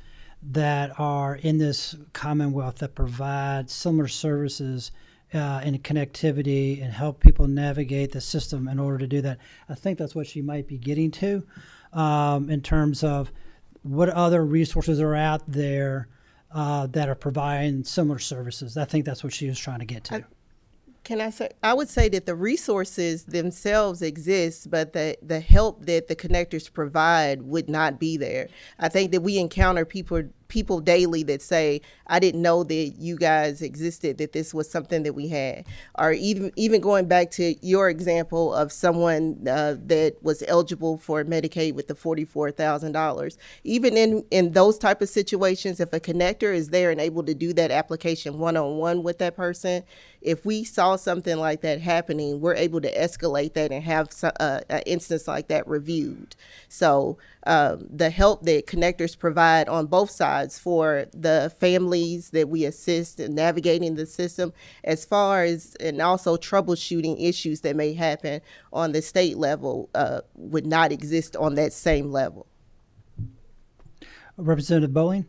that are in this Commonwealth that provide similar services and connectivity and help people navigate the system in order to do that. I think that's what she might be getting to in terms of what other resources are out there that are providing similar services. I think that's what she was trying to get to. Can I say, I would say that the resources themselves exist, but the help that the connectors provide would not be there. I think that we encounter people daily that say, I didn't know that you guys existed, that this was something that we had. Or even going back to your example of someone that was eligible for Medicaid with the $44,000. Even in those type of situations, if a connector is there and able to do that application one-on-one with that person, if we saw something like that happening, we're able to escalate that and have an instance like that reviewed. So the help that connectors provide on both sides for the families that we assist in navigating the system, as far as, and also troubleshooting issues that may happen on the state level, would not exist on that same level. Representative Bowling?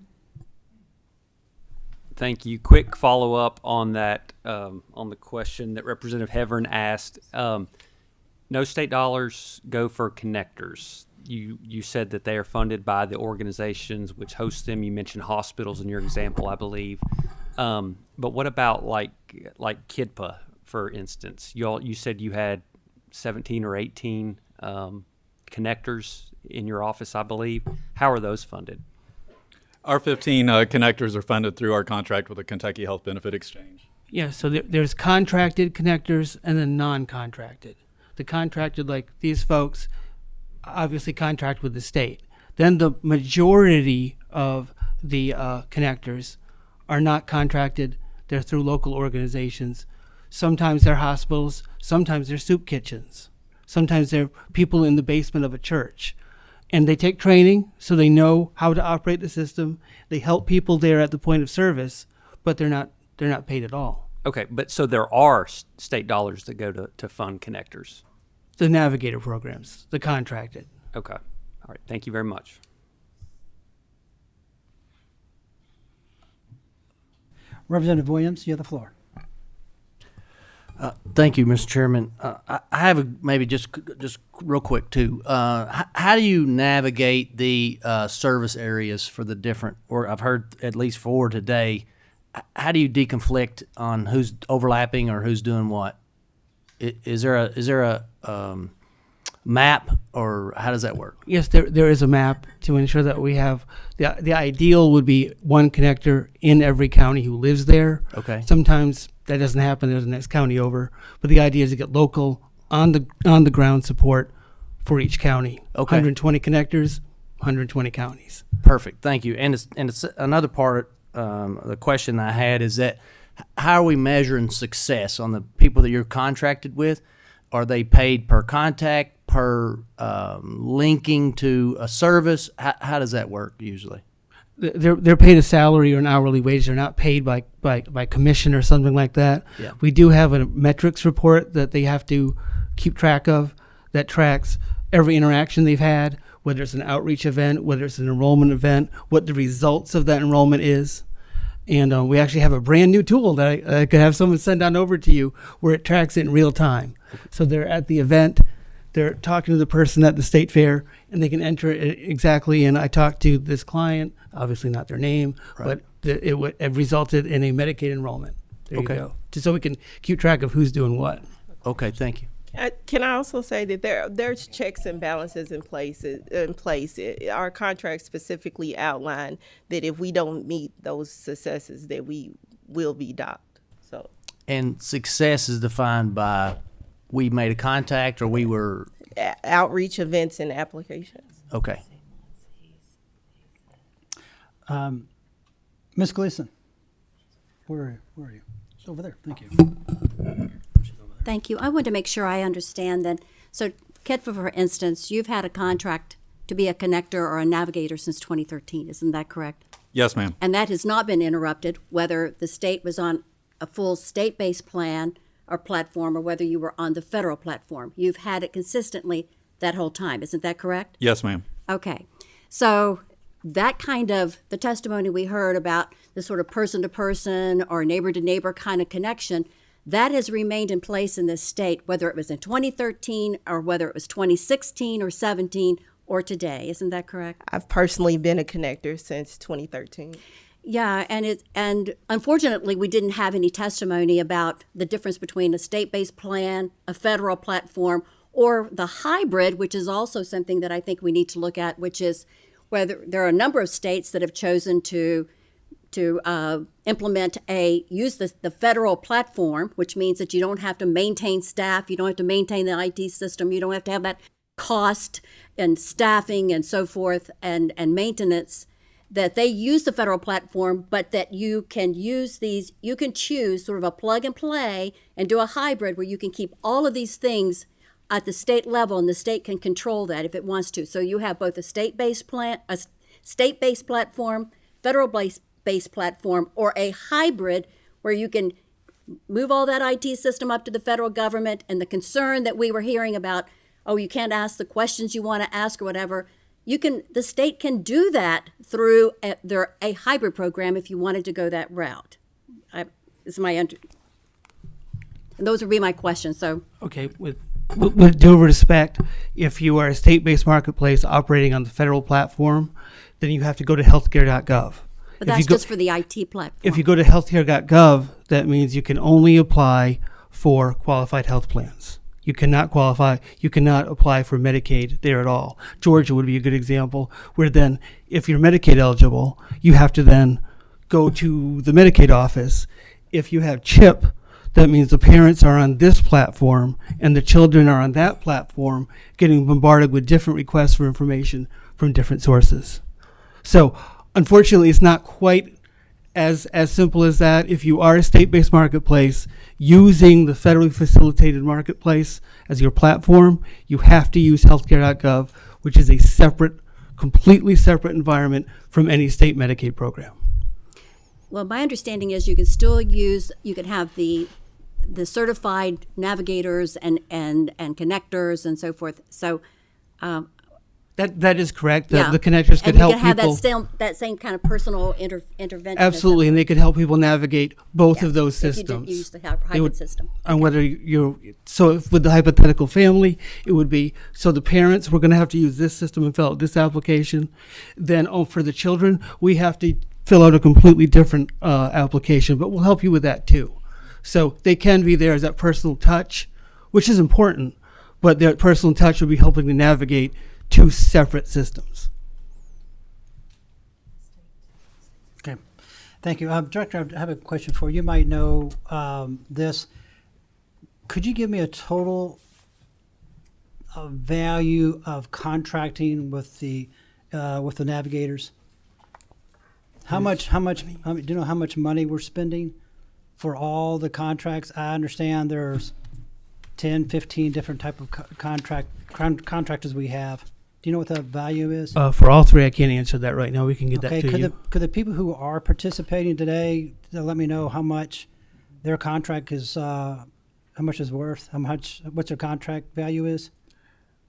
Thank you. Quick follow-up on that, on the question that Representative Hevern asked. No state dollars go for connectors. You said that they are funded by the organizations which host them. You mentioned hospitals in your example, I believe. But what about like KIDPA, for instance? You said you had 17 or 18 connectors in your office, I believe. How are those funded? Our 15 connectors are funded through our contract with the Kentucky Health Benefit Exchange. Yeah, so there's contracted connectors and then non-contracted. The contracted, like these folks, obviously contract with the state. Then the majority of the connectors are not contracted. They're through local organizations. Sometimes they're hospitals. Sometimes they're soup kitchens. Sometimes they're people in the basement of a church. And they take training so they know how to operate the system. They help people there at the point of service, but they're not paid at all. Okay, but so there are state dollars that go to fund connectors. The Navigator programs, the contracted. Okay. All right. Thank you very much. Representative Williams, you have the floor. Thank you, Mr. Chairman. I have maybe just real quick too. How do you navigate the service areas for the different? Or I've heard at least 4 today. How do you deconflict on who's overlapping or who's doing what? Is there a map, or how does that work? Yes, there is a map to ensure that we have the ideal would be one connector in every county who lives there. Okay. Sometimes that doesn't happen. There's the next county over, but the idea is to get local on the ground support for each county. Okay. 120 connectors, 120 counties. Perfect. Thank you. And it's another part. The question I had is that how are we measuring success on the people that you're contracted with? Are they paid per contact, per linking to a service? How does that work usually? They're paid a salary or an hourly wage. They're not paid by commission or something like that. Yeah. We do have a metrics report that they have to keep track of that tracks every interaction they've had, whether it's an outreach event, whether it's an enrollment event, what the results of that enrollment is. And we actually have a brand new tool that I could have someone send on over to you where it tracks it in real time. So they're at the event, they're talking to the person at the state fair, and they can enter it exactly. And I talked to this client, obviously not their name, Right. but it resulted in a Medicaid enrollment. There Okay. you go. Just so we can keep track of who's doing what. Okay, thank you. Can I also say that there's checks and balances in place. Our contract specifically outline that if we don't meet those successes, that we will be docked. So. And success is defined by we made a contact or we were. outreach events and applications. Okay. Ms. Gleason, where are you? She's over there. Thank you. Thank you. I want to make sure I understand that. So, Ketva, for instance, you've had a contract to be a connector or a navigator since 2013. Isn't that correct? Yes, ma'am. And that has not been interrupted, whether the state was on a full state-based plan or platform or whether you were on the federal platform. You've had it consistently that whole time. Isn't that correct? Yes, ma'am. Okay. So that kind of, the testimony we heard about the sort of person-to-person or neighbor-to-neighbor kind of connection, that has remained in place in this state, whether it was in 2013 or whether it was 2016 or 17 or today. Isn't that correct? I've personally been a connector since 2013. Yeah, and unfortunately, we didn't have any testimony about the difference between a state-based plan, a federal platform, or the hybrid, which is also something that I think we need to look at, which is whether there are a number of states that have chosen to implement use the federal platform, which means that you don't have to maintain staff, you don't have to maintain the IT system, you don't have to have that cost and staffing and so forth and maintenance, that they use the federal platform, but that you can use these, you can choose sort of a plug and play and do a hybrid where you can keep all of these things at the state level, and the state can control that if it wants to. So you have both a state-based platform, federal-based platform, or a hybrid where you can move all that IT system up to the federal government. And the concern that we were hearing about, oh, you can't ask the questions you want to ask or whatever, the state can do that through a hybrid program if you wanted to go that route. And those would be my questions. So Okay, with due respect, if you are a state-based marketplace operating on the federal platform, then you have to go to healthcare.gov. But that's just for the IT platform. If you go to healthcare.gov, that means you can only apply for qualified health plans. You cannot apply for Medicaid there at all. Georgia would be a good example, where then if you're Medicaid eligible, you have to then go to the Medicaid office. If you have CHIP, that means the parents are on this platform and the children are on that platform, getting bombarded with different requests for information from different sources. So unfortunately, it's not quite as simple as that. If you are a state-based marketplace using the federally facilitated marketplace as your platform, you have to use healthcare.gov, which is a completely separate environment from any state Medicaid program. Well, my understanding is you can still you can have the certified navigators and connectors and so forth. So that is correct. Yeah. The connectors could and help you can people. have that same kind of personal intervention. Absolutely, and they could help people navigate both of those if systems. you didn't use the hybrid system. And whether if with the hypothetical family, it would be, so the parents, we're going to have to use this system and fill out this application. Then for the children, we have to fill out a completely different application, but we'll help you with that too. So they can be there as that personal touch, which is important, but their personal touch will be helping to navigate two separate systems. Okay, thank you. Director, I have a question for you. You might know this. Could you give me a total value of contracting with the navigators? How much, do you know how much money we're spending for all the contracts? I understand there's 10, 15 different type of contractors we have. Do you know what the value is? For all three, I can't answer that right now. We can get that to you. Could the people who are participating today let me know how much their contract is, how much is worth, what's their contract value is?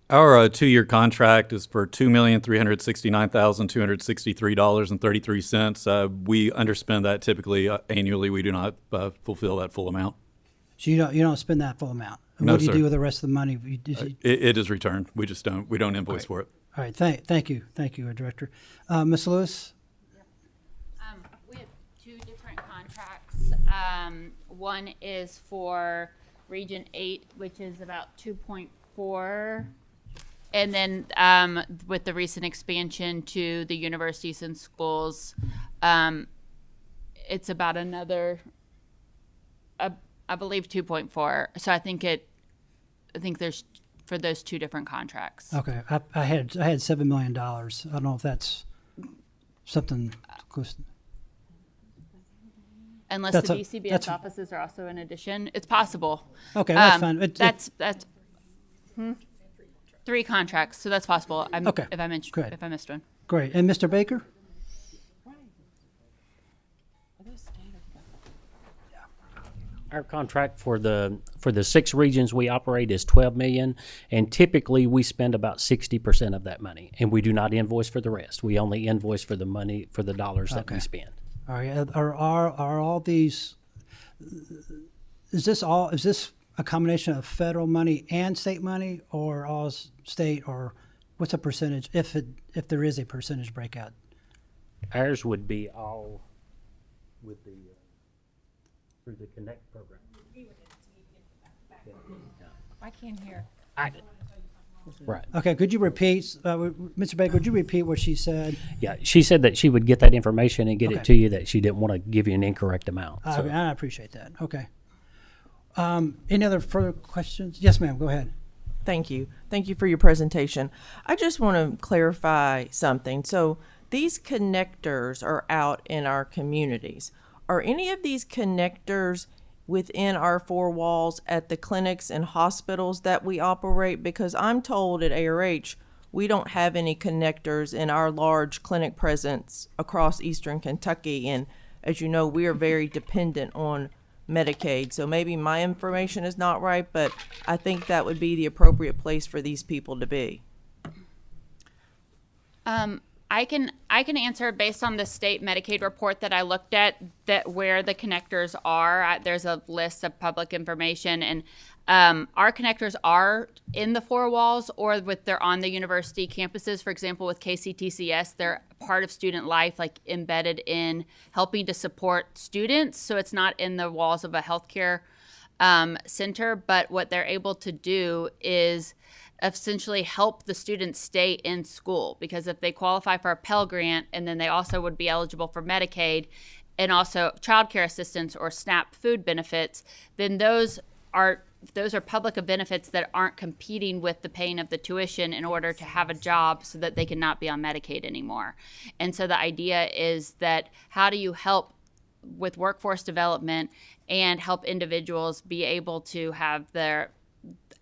Our 2-year contract is for $2,369,263.33. We underspend that typily annually. We do not fulfill that full amount. So you don't spend that full amount. And No, what do you sir. do with the rest of the money? It is returned. We don't invoice for it. All right, thank you, Director. Ms. Lewis? We have two different contracts. One is for Region 8, which is about 2.4. And then with the recent expansion to the universities and schools, it's about another, I believe 2.4. So I think there's for those two different contracts. Okay, I had $7 million. I don't know if that's something close. Unless That's the a- DCBS that's- offices are also in addition, it's possible. Okay, that's fine. That's 3 contracts, so that's possible. Okay, If I mentioned, great. if I missed one. Great. And Mr. Baker? Our contract for the 6 regions we operate is 12 million, and typically we spend about 60% of that money, and we do not invoice for the rest. We only invoice for the money, for the dollars that we spend. All right. Are all these? Is this a combination of federal money and state money, or all state, or what's a percentage if there is a percentage breakout? Ours would be all with the through the Connect program. I can't hear. Right. Okay. Could you repeat, Mr. Baker? Would you repeat what she said? Yeah, she said that she would get that information and get Okay. it to you, that she didn't want to give you an incorrect amount. So. I appreciate that. Okay. Any other further questions? Yes, ma'am. Go ahead. Thank you. Thank you for your presentation. I just want to clarify something. So these connectors are out in our communities. Are any of these connectors within our 4 walls at the clinics and hospitals that we operate? Because I'm told at ARH we don't have any connectors in our large clinic presence across eastern Kentucky. And as you know, we are very dependent on Medicaid. So maybe my information is not right, but I think that would be the appropriate place for these people to be. I can answer based on the state Medicaid report that I looked at, that where the connectors are. There's a list of public information, and our connectors are in the 4 walls, or they're on the university campuses. For example, with KCTCS, they're part of student life, like embedded in helping to support students. So it's not in the walls of a healthcare center, but what they're able to do is essentially help the students stay in school, because if they qualify for a Pell Grant, and then they also would be eligible for Medicaid and also child care assistance or SNAP food benefits, then those are public benefits that aren't competing with the paying of the tuition in order to have a job so that they cannot be on Medicaid anymore. And so the idea is that how do you help with workforce development and help individuals be able to have their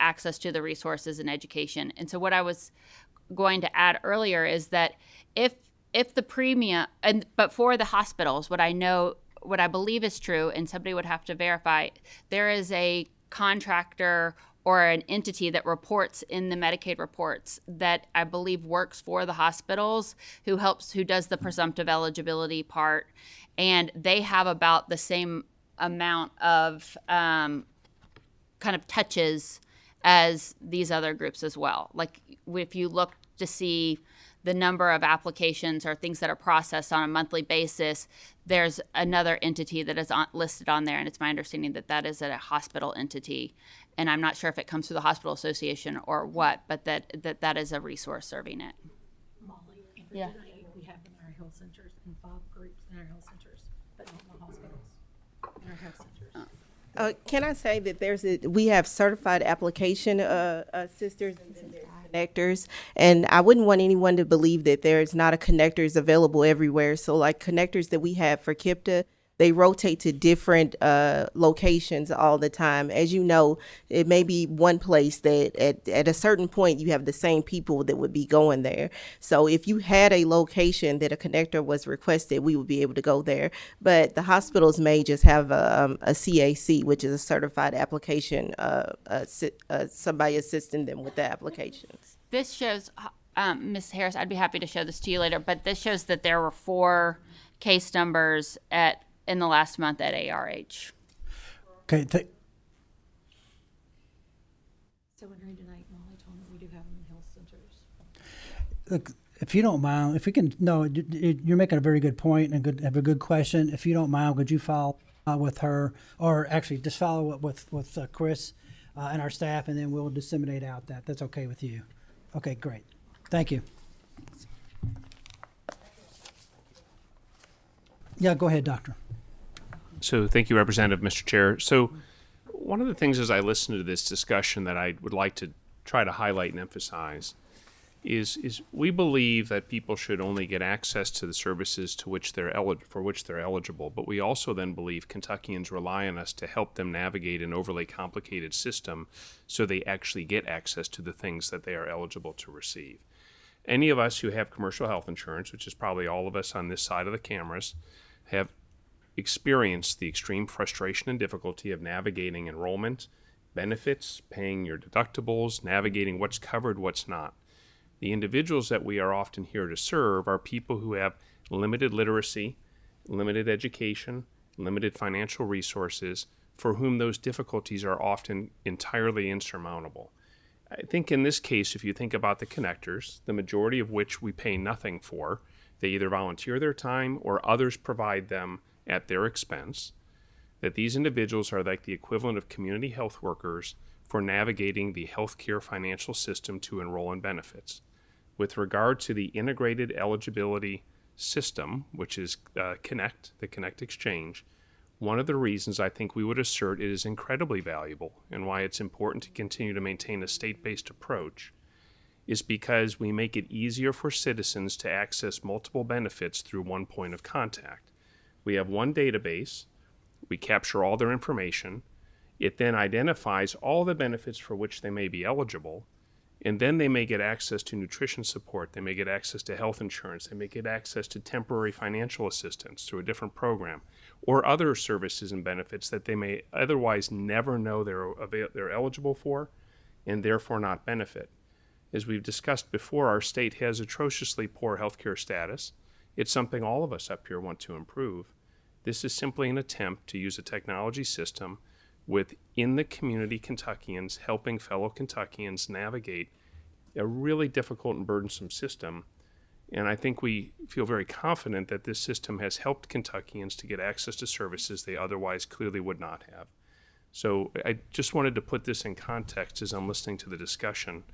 access to the resources and education. And so what I was going to add earlier is that if the premium, but for the hospitals, what I believe is true, and somebody would have to verify, there is a contractor or an entity that reports in the Medicaid reports that I believe works for the hospitals, who does the presumptive eligibility part, and they have about the same amount of kind of touches as these other groups as well. Like if you look to see the number of applications or things that are processed on a monthly basis, there's another entity that is listed on there, and it's my understanding that that is a hospital entity. And I'm not sure if it comes through the hospital association or what, but that is a resource serving it. Molly, Yeah. we have in our health centers and 5 groups in our health centers, but not in the hospitals, in our health centers. Can I say that we have certified application sisters and then there's connectors, and I wouldn't want anyone to believe that there's not a connectors available everywhere. So like connectors that we have for KIPTA, they rotate to different locations all the time. As you know, it may be one place that at a certain point you have the same people that would be going there. So if you had a location that a connector was requested, we would be able to go there. But the hospitals may just have a CAC, which is a certified application, somebody assisting them with the applications. This shows, Ms. Harris, I'd be happy to show this to you later, but this shows that there were 4 case numbers in the last month at ARH. Okay. 700 tonight, Molly told me we do have them in health centers. Look, if you don't mind, if we can, no, you're making a very good point and have a good question. If you don't mind, could you follow with her, or actually just follow up with Chris and our staff, and then we'll disseminate out that's okay with you. Okay, great. Thank you. Yeah, go ahead, Doctor. So thank you, Representative, Mr. Chair. So one of the things as I listen to this discussion that I would like to try to highlight and emphasize is we believe that people should only get access to the services to which for which they're eligible, but we also then believe Kentuckians rely on us to help them navigate an overly complicated system so they actually get access to the things that they are eligible to receive. Any of us who have commercial health insurance, which is probably all of us on this side of the cameras, have experienced the extreme frustration and difficulty of navigating enrollment, benefits, paying your deductibles, navigating what's covered, what's not. The individuals that we are often here to serve are people who have limited literacy, limited education, limited financial resources, for whom those difficulties are often entirely insurmountable. I think in this case, if you think about the Kynectors, the majority of which we pay nothing for, they either volunteer their time or others provide them at their expense, that these individuals are like the equivalent of community health workers for navigating the healthcare financial system to enroll in benefits. With regard to the integrated eligibility system, which is the Kynect exchange, one of the reasons I think we would assert it is incredibly valuable and why it's important to continue to maintain a state-based approach is because we make it easier for citizens to access multiple benefits through one point of contact. We have one database, we capture all their information, it then identifies all the benefits for which they may be eligible, and then they may get access to nutrition support, they may get access to health insurance, they may get access to temporary financial assistance through a different program, or other services and benefits that they may otherwise never know they're eligible for, and therefore not benefit. As we've discussed before, our state has atrociously poor healthcare status. It's something all of us up here want to improve. This is simply an attempt to use a technology system with in-the-community Kentuckians helping fellow Kentuckians navigate a really difficult and burdensome system. And I think we feel very confident that this system has helped Kentuckians to get access to services they otherwise clearly would not have. So I just wanted to put this in context as I'm listening to the discussion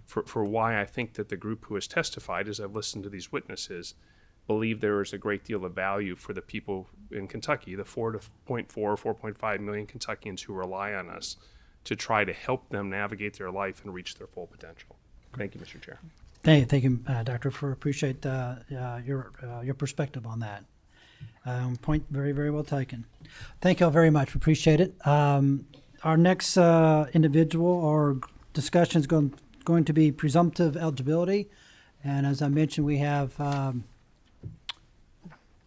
for why I think that the group who has testified, as I've listened to these witnesses, believe there is a great deal of value for the people in Kentucky, the 4.5 million Kentuckians who rely on us to try to help them navigate their life and reach their full potential. Thank you, Mr. Chair. Thank you, Doctor, appreciate your perspective on that. Point very, very well taken. Thank you all very much. We appreciate it. Our next individual or discussion is going to be presumptive eligibility. And as I mentioned, we have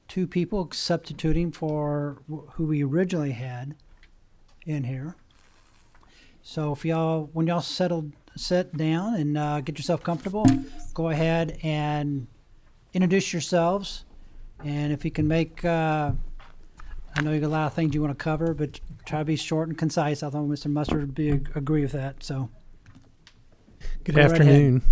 two people substituting for who we originally had in here. So if when y'all sit down and get yourself comfortable, go ahead and introduce yourselves. And if you can make, I know you got a lot of things you want to cover, but try to be short and concise. I thought Mr. Mustard would agree with that. So, good afternoon.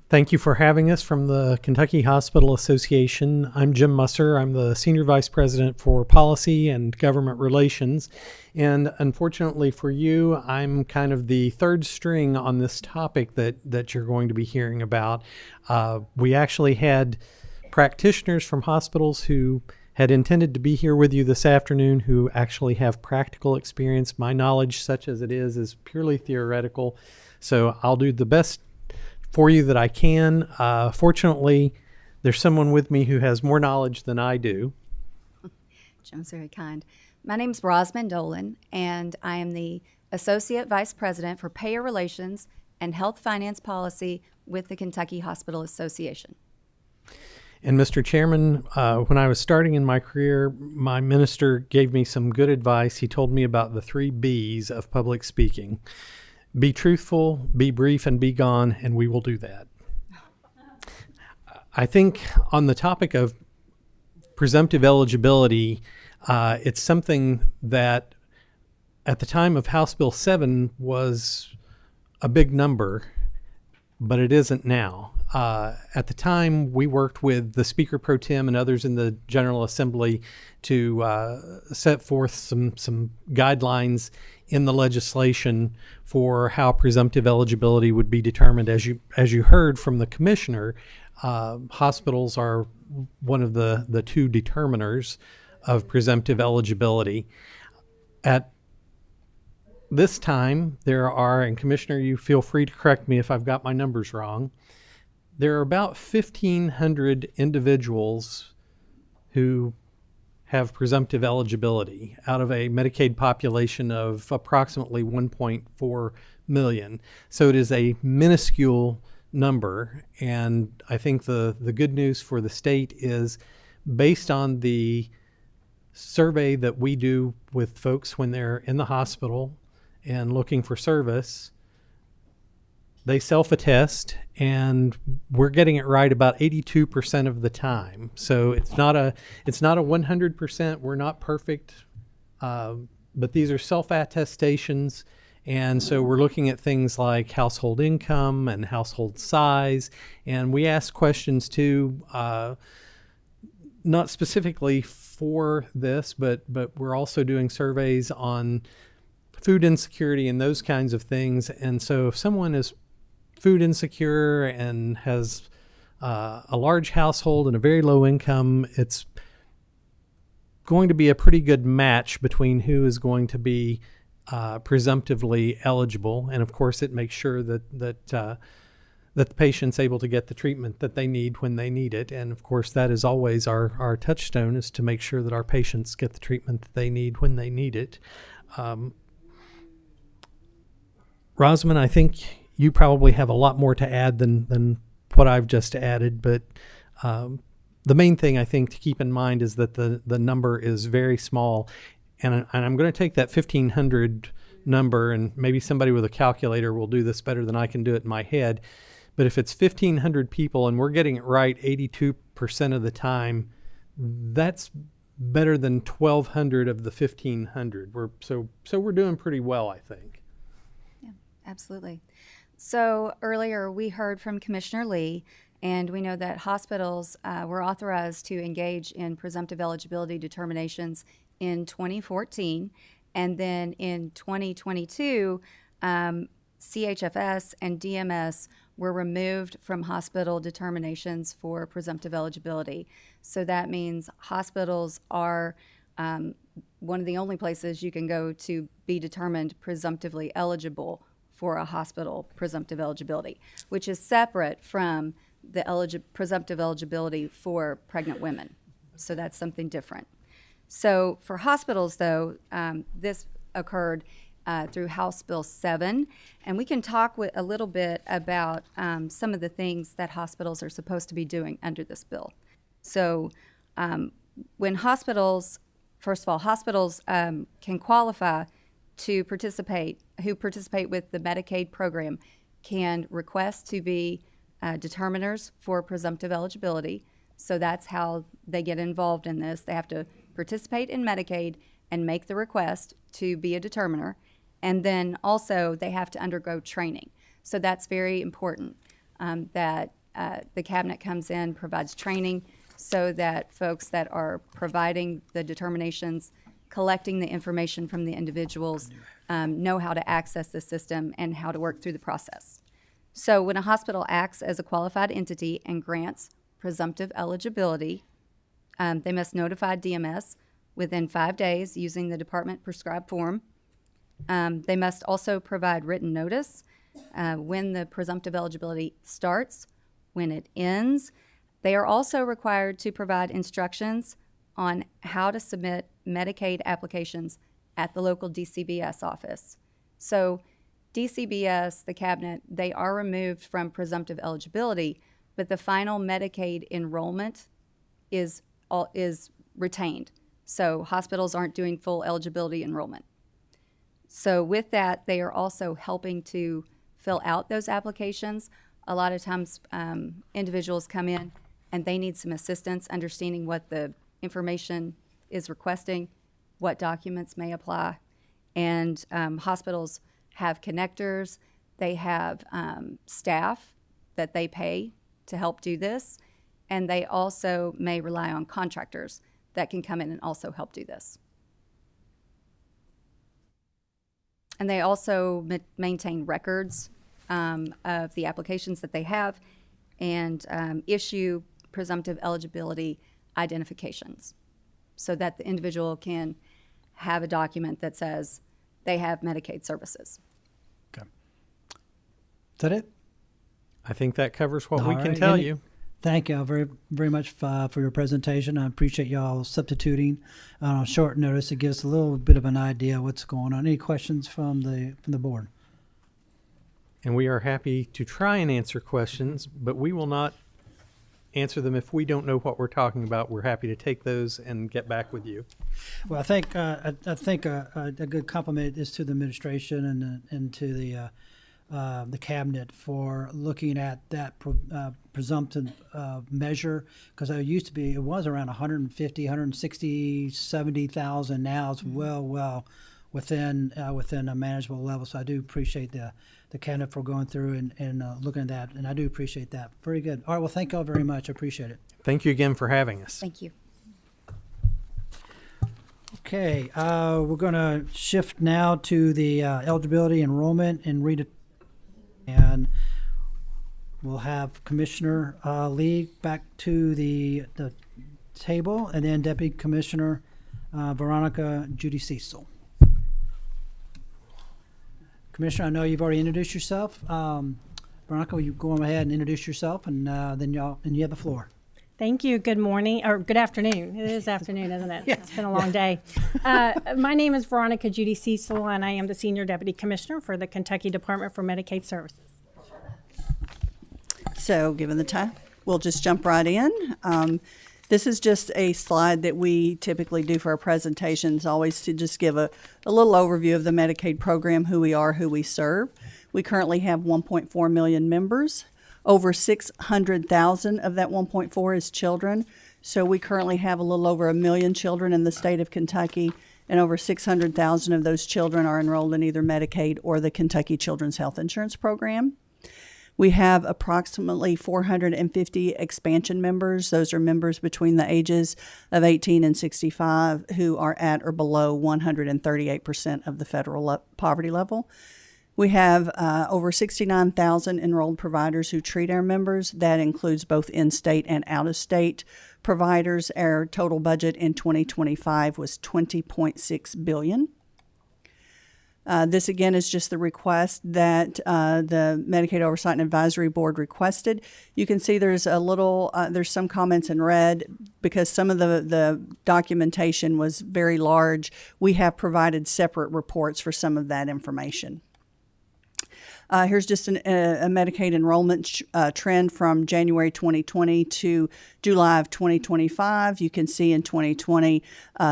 Thank you for having us from the Kentucky Hospital Association. I'm Jim Musser. I'm the Senior Vice President for Policy and Government Relations. And unfortunately for you, I'm kind of the third string on this topic that you're going to be hearing about. We actually had practitioners from hospitals who had intended to be here with you this afternoon who actually have practical experience. My knowledge, such as it is purely theoretical. So I'll do the best for you that I can. Fortunately, there's someone with me who has more knowledge than I do. Jim's very kind. My name's Rosamond Dolan, and I am the Associate Vice President for Payer Relations and Health Finance Policy with the Kentucky Hospital Association. And Mr. Chairman, when I was starting in my career, my minister gave me some good advice. He told me about the 3 B's of public speaking. Be truthful, be brief, and be gone, and we will do that. I think on the topic of presumptive eligibility, it's something that at the time of House Bill 7 was a big number, but it isn't now. At the time, we worked with the Speaker Pro Tem and others in the General Assembly to set forth some guidelines in the legislation for how presumptive eligibility would be determined. As you heard from the commissioner, hospitals are one of the 2 determiners of presumptive eligibility. At this time there are, and Commissioner, you feel free to correct me if I've got my numbers wrong, there are about 1,500 individuals who have presumptive eligibility out of a Medicaid population of approximately 1.4 million. So it is a minuscule number, and I think the good news for the state is, based on the survey that we do with folks when they're in the hospital and looking for service, they self-attest, and we're getting it right about 82% of the time. So it's not a 100%. We're not perfect, but these are self-attestations, and so we're looking at things like household income and household size, and we ask questions too, not specifically for this, but we're also doing surveys on food insecurity and those kinds of things. And so if someone is food insecure and has a large household and a very low income, it's going to be a pretty good match between who is going to be presumptively eligible. And of course, it makes sure that the patient's able to get the treatment that they need when they need it. And of course, that is always our touchstone, is to make sure that our patients get the treatment that they need when they need it. Rosamond, I think you probably have a lot more to add than what I've just added, but the main thing I think to keep in mind is that the number is very small, and I'm going to take that 1,500 number, and maybe somebody with a calculator will do this better than I can do it in my head, but if it's 1,500 people and we're getting it right 82% of the time, that's better than 1,200 of the 1,500. So we're doing pretty well, I think. Absolutely. So earlier we heard from Commissioner Lee, and we know that hospitals were authorized to engage in presumptive eligibility determinations in 2014, and then in 2022, CHFS and DMS were removed from hospital determinations for presumptive eligibility. So that means hospitals are one of the only places you can go to be determined presumptively eligible for a hospital presumptive eligibility, which is separate from the presumptive eligibility for pregnant women. So that's something different. So for hospitals, though, this occurred through House Bill 7, and we can talk a little bit about some of the things that hospitals are supposed to be doing under this bill. So when hospitals, first of all, hospitals can qualify to participate, who participate with the Medicaid program, can request to be determiners for presumptive eligibility. So that's how they get involved in this. They have to participate in Medicaid and make the request to be a determiner. And then also they have to undergo training. So that's very important, that the cabinet comes in, provides training so that folks that are providing the determinations, collecting the information from the individuals, know how to access the system and how to work through the process. So when a hospital acts as a qualified entity and grants presumptive eligibility, they must notify DMS within 5 days using the department prescribed form. They must also provide written notice when the presumptive eligibility starts, when it ends. They are also required to provide instructions on how to submit Medicaid applications at the local DCBS office. So DCBS, the cabinet, they are removed from presumptive eligibility, but the final Medicaid enrollment is retained. So hospitals aren't doing full eligibility enrollment. So with that, they are also helping to fill out those applications. A lot of times individuals come in and they need some assistance understanding what the information is requesting, what documents may apply. And hospitals have Kynectors. They have staff that they pay to help do this. And they also may rely on contractors that can come in and also help do this. And they also maintain records of the applications that they have and issue presumptive eligibility identifications so that the individual can have a document that says, they have Medicaid services. Is that it? I think that covers what we All can right. tell you. Thank you very, very much for your presentation. I appreciate y'all substituting on short notice. It gives us a little bit of an idea of what's going on. Any questions from the board? And we are happy to try and answer questions, but we will not answer them if we don't know what we're talking about. We're happy to take those and get back with you. Well, I think a good compliment is to the administration and to the cabinet for looking at that presumptive measure, because it was around 150, 160, 70,000. Now it's well within a manageable level. So I do appreciate the cabinet for going through and looking at that, and I do appreciate that. Very good. All right. Well, thank you all very much. I appreciate it. Thank you again for having us. Thank you. Okay, we're going to shift now to the eligibility, enrollment, and and we'll have Commissioner Lee back to the table, and then Deputy Commissioner Veronica Judy Cecil. Commissioner, I know you've already introduced yourself. Veronica, will you go ahead and introduce yourself, and then you have the floor. Thank you. Good morning, or good afternoon. It is afternoon, isn't it? Yeah. It's been a long day. My name is Veronica Judy Cecil, and I am the Senior Deputy Commissioner for the Kentucky Department for Medicaid Services. So given the time, we'll just jump right in. This is just a slide that we typically do for our presentations, always to just give a little overview of the Medicaid program, who we are, who we serve. We currently have 1.4 million members. Over 600,000 of that 1.4 is children. So we currently have a little over 1 million children in the state of Kentucky, and over 600,000 of those children are enrolled in either Medicaid or the Kentucky Children's Health Insurance Program. We have approximately 450 expansion members. Those are members between the ages of 18 and 65 who are at or below 138% of the federal poverty level. We have over 69,000 enrolled providers who treat our members. That includes both in-state and out-of-state providers. Our total budget in 2025 was $20.6 billion. This again is just the request that the Medicaid Oversight and Advisory Board requested. You can see there's there's some comments in red because some of the documentation was very large. We have provided separate reports for some of that information. Here's just a Medicaid enrollment trend from January 2020 to July of 2025. You can see in 2020,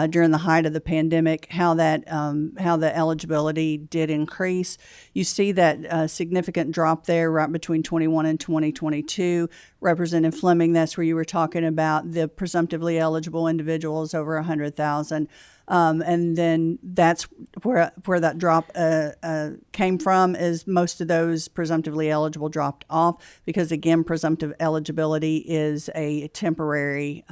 during the height of the pandemic, how the eligibility did increase. You see that significant drop there right between 21 and 2022. Representative Fleming, that's where you were talking about the presumptively eligible individuals over 100,000. And then that's where that drop came from, is most of those presumptively eligible dropped off because, again, presumptive eligibility is a temporary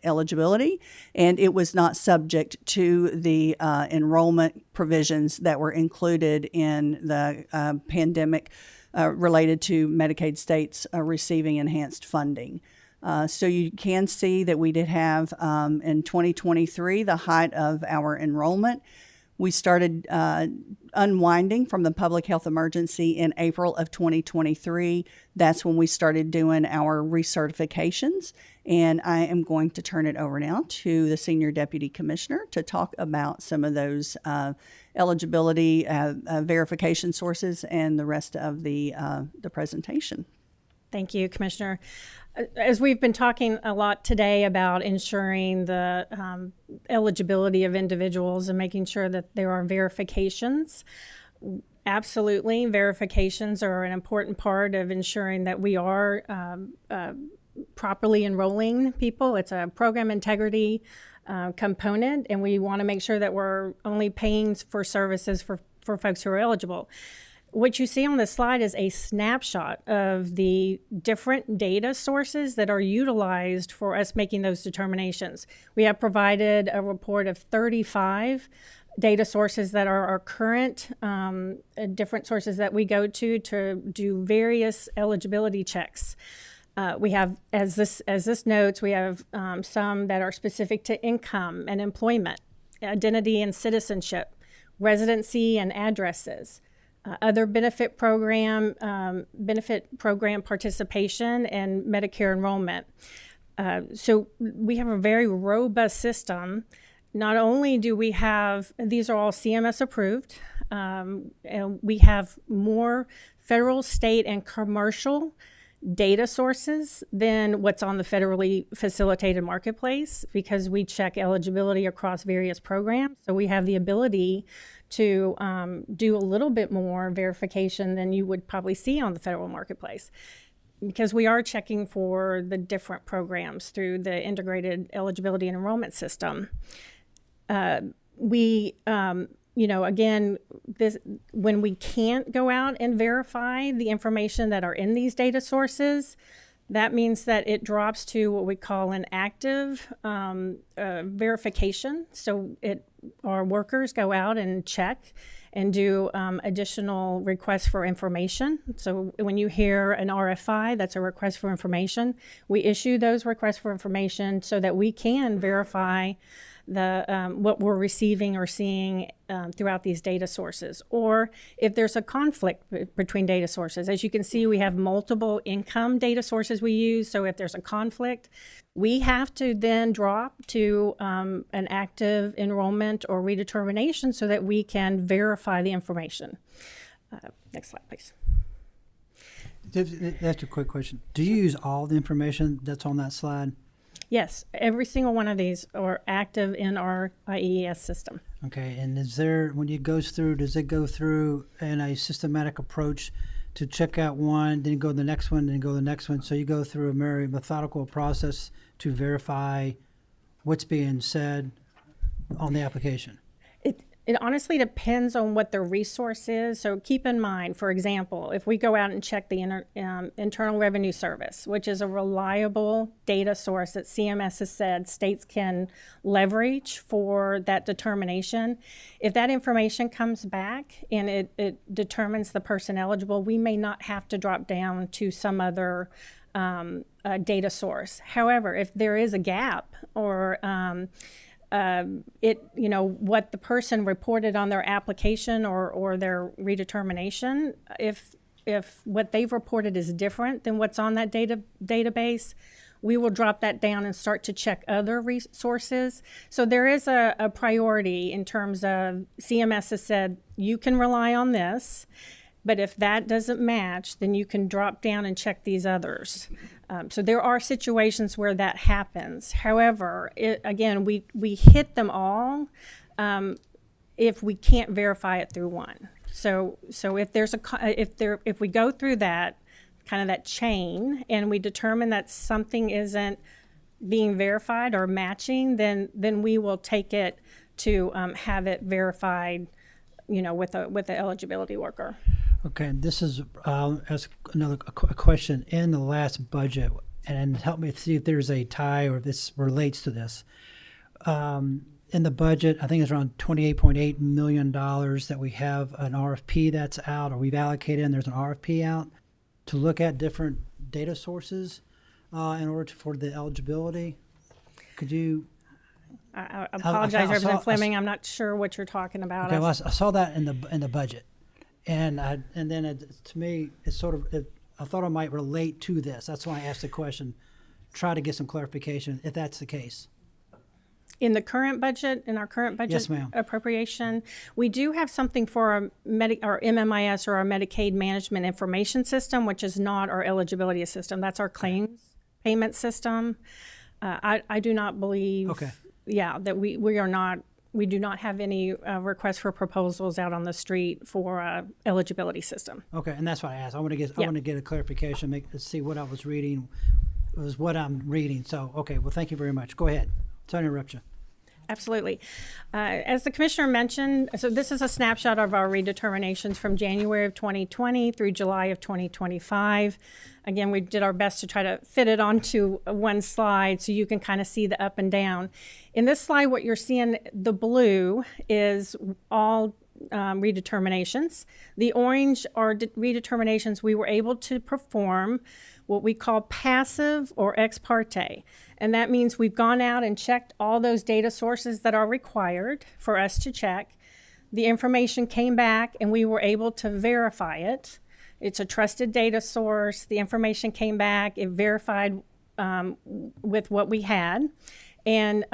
eligibility, and it was not subject to the enrollment provisions that were included in the pandemic related to Medicaid states receiving enhanced funding. So you can see that we did have in 2023 the height of our enrollment. We started unwinding from the public health emergency in April of 2023. That's when we started doing our recertifications. And I am going to turn it over now to the Senior Deputy Commissioner to talk about some of those eligibility verification sources and the rest of the presentation. Thank you, Commissioner. As we've been talking a lot today about ensuring the eligibility of individuals and making sure that there are verifications, absolutely, verifications are an important part of ensuring that we are properly enrolling people. It's a program integrity component, and we want to make sure that we're only paying for services for folks who are eligible. What you see on this slide is a snapshot of the different data sources that are utilized for us making those determinations. We have provided a report of 35 data sources that are our current, different sources that we go to do various eligibility checks. We have, as this notes, we have some that are specific to income and employment, identity and citizenship, residency and addresses, other benefit program participation, and Medicare enrollment. So we have a very robust system. Not only do we have, these are all CMS approved, and we have more federal, state, and commercial data sources than what's on the federally facilitated marketplace, because we check eligibility across various programs. So we have the ability to do a little bit more verification than you would probably see on the federal marketplace, because we are checking for the different programs through the integrated eligibility and enrollment system. Again, when we can't go out and verify the information that are in these data sources, that means that it drops to what we call an active verification. So our workers go out and check and do additional requests for information. So when you hear an RFI, that's a request for information. We issue those requests for information so that we can verify what we're receiving or seeing throughout these data sources, or if there's a conflict between data sources. As you can see, we have multiple income data sources we use, so if there's a conflict, we have to then drop to an active enrollment or redetermination so that we can verify the information. Next slide, please. That's a quick question. Do you use all the information that's on that slide? Yes, every single one of these are active in our IES system. Okay, and is there, when it goes through, does it go through in a systematic approach to check out one, then go to the next one, then go to the next one? So you go through a very methodical process to verify what's being said on the application? It honestly depends on what the resource is. So keep in mind, for example, if we go out and check the Internal Revenue Service, which is a reliable data source that CMS has said states can leverage for that determination, if that information comes back and it determines the person eligible, we may not have to drop down to some other data source. However, if there is a gap or what the person reported on their application or their redetermination, if what they've reported is different than what's on that database, we will drop that down and start to check other resources. So there is a priority in terms of CMS has said you can rely on this, but if that doesn't match, then you can drop down and check these others. So there are situations where that happens. However, again, we hit them all if we can't verify it through one. So if there's if we go through that kind of that chain and we determine that something isn't being verified or matching, then we will take it to have it verified, with the eligibility worker. Okay, this is as another a question in the last budget, and help me see if there's a tie or if this relates to this. In the budget, I think it's around $28.8 million that we have an RFP that's out, or we've allocated, and there's an RFP out to look at different data sources in order for the eligibility. Could you? I apologize, Representative Fleming. I'm not sure what you're talking about. Okay, well, I saw that in the budget. And then to me, it's sort of, I thought it might relate to this. That's why I asked the question, try to get some clarification if that's the case. In our current budget Yes, ma'am. appropriation, we do have something for our MMIS or our Medicaid Management Information System, which is not our eligibility system. That's our claims payment system. I do not believe, that we do not have any requests for proposals out on the street for eligibility system. Okay, and that's why I asked. I want to get a clarification, see what I was reading was what I'm reading. So, okay, well, thank you very much. Go ahead. Sorry to interrupt you. Absolutely. As the commissioner mentioned, so this is a snapshot of our redeterminations from January of 2020 through July of 2025. Again, we did our best to try to fit it onto one slide so you can kind of see the up and down. In this slide, what you're seeing, the blue is all redeterminations. The orange are redeterminations we were able to perform what we call passive or ex parte. And that means we've gone out and checked all those data sources that are required for us to check. the information came back and we were able to verify it. It's a trusted data source. The information came back, it verified with what we had, and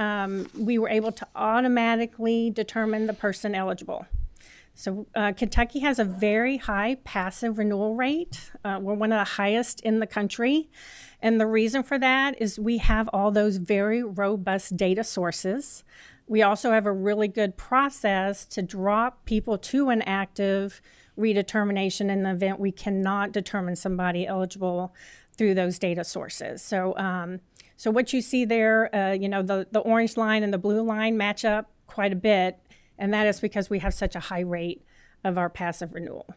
we were able to automatically determine the person eligible. So Kentucky has a very high passive renewal rate. We're one of the highest in the country. And the reason for that is we have all those very robust data sources. We also have a really good process to drop people to an active redetermination in the event we cannot determine somebody eligible through those data sources. So, so what you see there, the orange line and the blue line match up quite a bit, and that is because we have such a high rate of our passive renewal.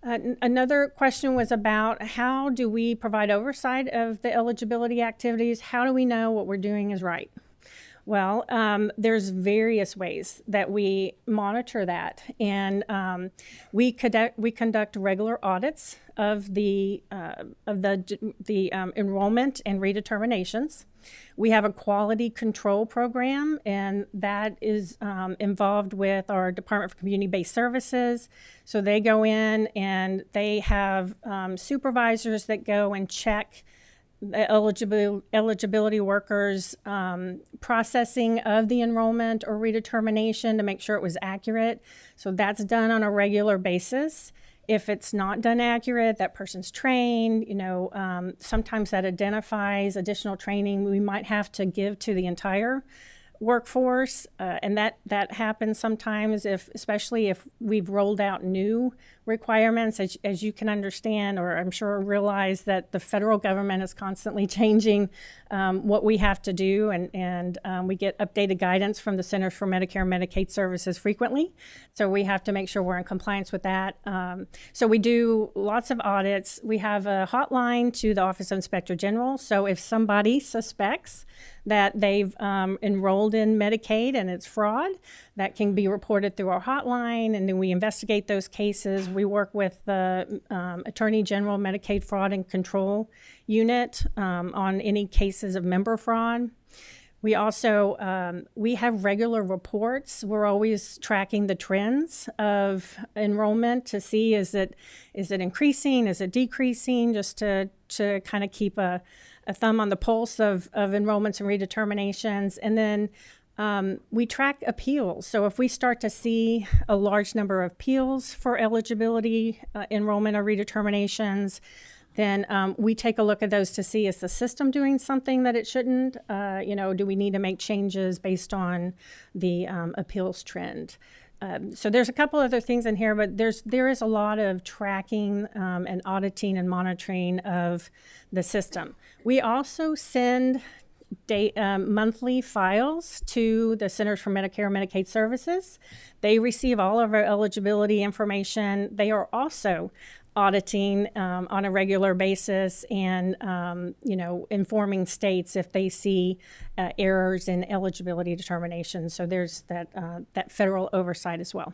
Another question was about how do we provide oversight of the eligibility activities? How do we know what we're doing is right? Well, there's various ways that we monitor that, and we conduct regular audits of the enrollment and redeterminations. We have a quality control program, and that is involved with our Department of Community-Based Services. So they go in and they have supervisors that go and check the eligibility workers' processing of the enrollment or redetermination to make sure it was accurate. So that's done on a regular basis. If it's not done accurate, that person's trained. Sometimes that identifies additional training we might have to give to the entire workforce, and that happens sometimes, especially if we've rolled out new requirements. As you can understand, or I'm sure realize, that the federal government is constantly changing what we have to do, and we get updated guidance from the Centers for Medicare and Medicaid Services frequently. So we have to make sure we're in compliance with that. So we do lots of audits. We have a hotline to the Office of Inspector General. So if somebody suspects that they've enrolled in Medicaid and it's fraud, that can be reported through our hotline, and then we investigate those cases. We work with the Attorney General Medicaid Fraud and Control Unit on any cases of member fraud. We also, we have regular reports. We're always tracking the trends of enrollment to see, is it increasing, is it decreasing, just to kind of keep a thumb on the pulse of enrollments and redeterminations. And then we track appeals. So if we start to see a large number of appeals for eligibility, enrollment, or redeterminations, then we take a look at those to see, is the system doing something that it shouldn't? Do we need to make changes based on the appeals trend? So there's a couple other things in here, but there is a lot of tracking and auditing and monitoring of the system. We also send monthly files to the Centers for Medicare and Medicaid Services. They receive all of our eligibility information. They are also auditing on a regular basis and informing states if they see errors in eligibility determinations. So there's that federal oversight as well.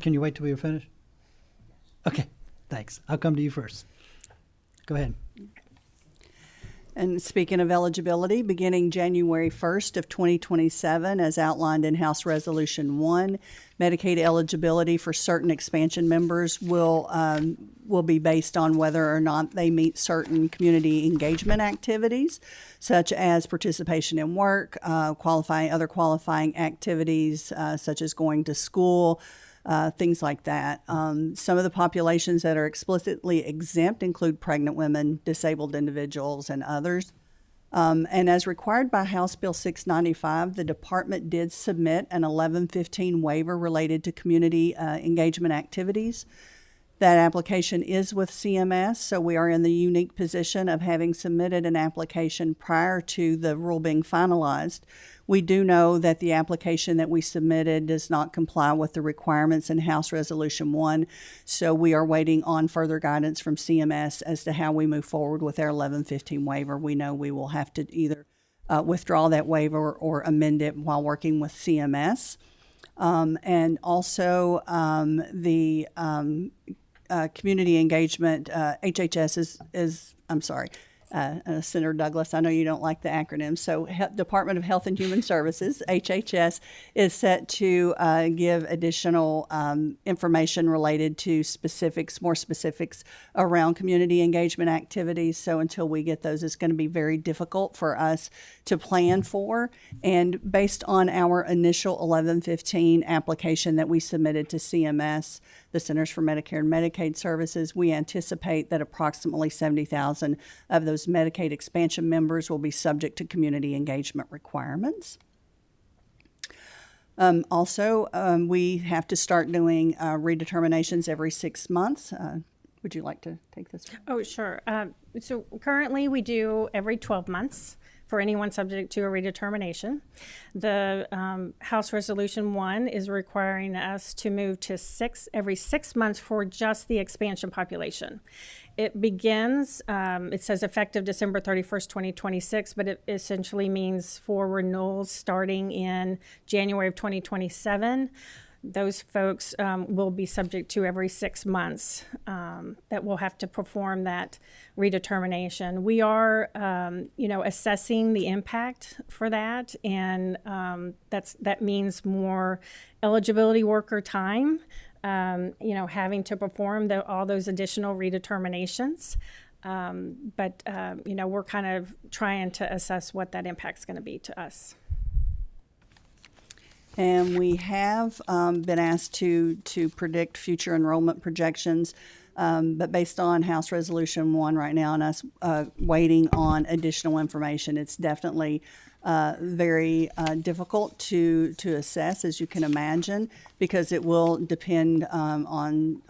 Can you wait till we're finished? Okay, thanks. I'll come to you first. Go ahead. And speaking of eligibility, beginning January 1st of 2027, as outlined in House Resolution 1, Medicaid eligibility for certain expansion members will be based on whether or not they meet certain community engagement activities, such as participation in work, other qualifying activities, such as going to school, things like that. Some of the populations that are explicitly exempt include pregnant women, disabled individuals, and others. And as required by House Bill 695, the department did submit an 1115 waiver related to community engagement activities. That application is with CMS, so we are in the unique position of having submitted an application prior to the rule being finalized. We do know that the application that we submitted does not comply with the requirements in House Resolution 1, so we are waiting on further guidance from CMS as to how we move forward with our 1115 waiver. We know we will have to either withdraw that waiver or amend it while working with CMS. And also the community engagement, HHS I'm sorry, Senator Douglas, I know you don't like the acronym. So Department of Health and Human Services, HHS, is set to give additional information related to more specifics around community engagement activities. So until we get those, it's going to be very difficult for us to plan for. And based on our initial 1115 application that we submitted to CMS, the Centers for Medicare and Medicaid Services, we anticipate that approximately 70,000 of those Medicaid expansion members will be subject to community engagement requirements. We have to start doing redeterminations every 6 months. Would you like to take this one? Oh, sure. So currently we do every 12 months for anyone subject to a redetermination. The House Resolution 1 is requiring us to move to every 6 months for just the expansion population. It begins, it says effective December 31st, 2026, but it essentially means for renewals starting in January of 2027. Those folks will be subject to every 6 months that will have to perform that redetermination. We are, assessing the impact for that, and that means more eligibility worker time. Having to perform all those additional redeterminations. But we're kind of trying to assess what that impact's going to be to us. And we have been asked to predict future enrollment projections, but based on House Resolution 1 right now and us waiting on additional information, it's definitely very difficult to assess, as you can imagine, because it will depend on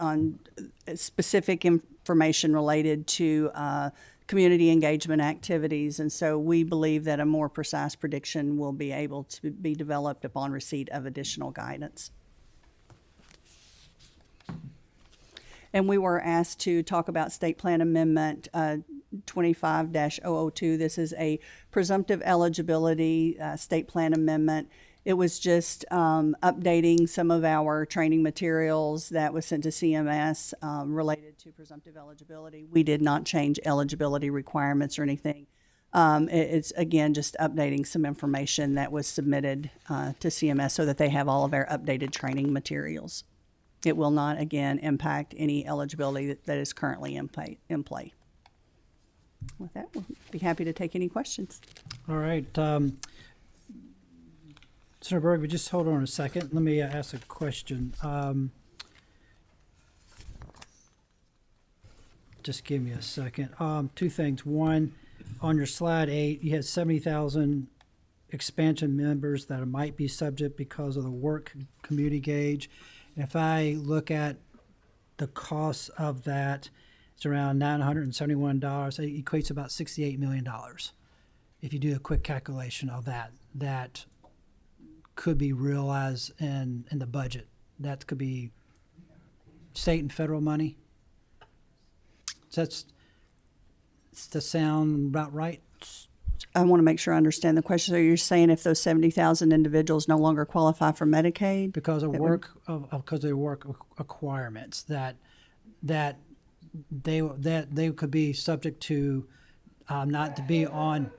specific information related to community engagement activities. And so we believe that a more precise prediction will be able to be developed upon receipt of additional guidance. And we were asked to talk about State Plan Amendment 25-002. This is a presumptive eligibility state plan amendment. It was just updating some of our training materials that was sent to CMS related to presumptive eligibility. We did not change eligibility requirements or anything. It's, again, just updating some information that was submitted to CMS so that they have all of our updated training materials. It will not, again, impact any eligibility that is currently in play. With that, we'll be happy to take any questions. All right. Senator Berg, just hold on a second. Let me ask a question. Just give me a second. Two things. One, on your slide 8, you had 70,000 expansion members that might be subject because of the work community gauge. And if I look at the cost of that, it's around $971. It equates to about $68 million. If you do a quick calculation of that could be realized in the budget. That could be state and federal money. Does that sound about right? I want to make sure I understand the question. So you're saying if those 70,000 individuals no longer qualify for Medicaid? Because of work requirements that they could be subject to not to be on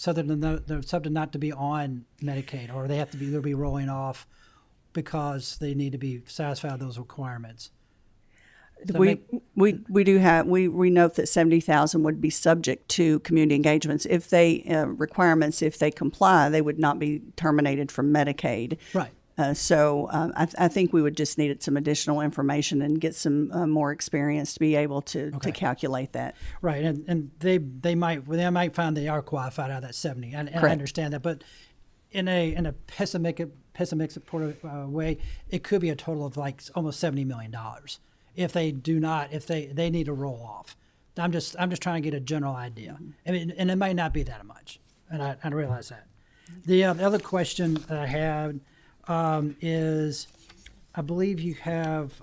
they're subject not to be on Medicaid, or they'll be rolling off because they need to be satisfied those requirements. We note that 70,000 would be subject to community engagements if they requirements. If they comply, they would not be terminated from Medicaid. Right. I think we would just need some additional information and get some more experience to be able to calculate that. Right, and they might find they are qualified out of that 70, and I understand that, but in a pessimistic way, it could be a total of like almost $70 million if they need to roll off. I'm just trying to get a general idea. I mean, and it might not be that much, and I realize that. The other question that I had is, I believe you have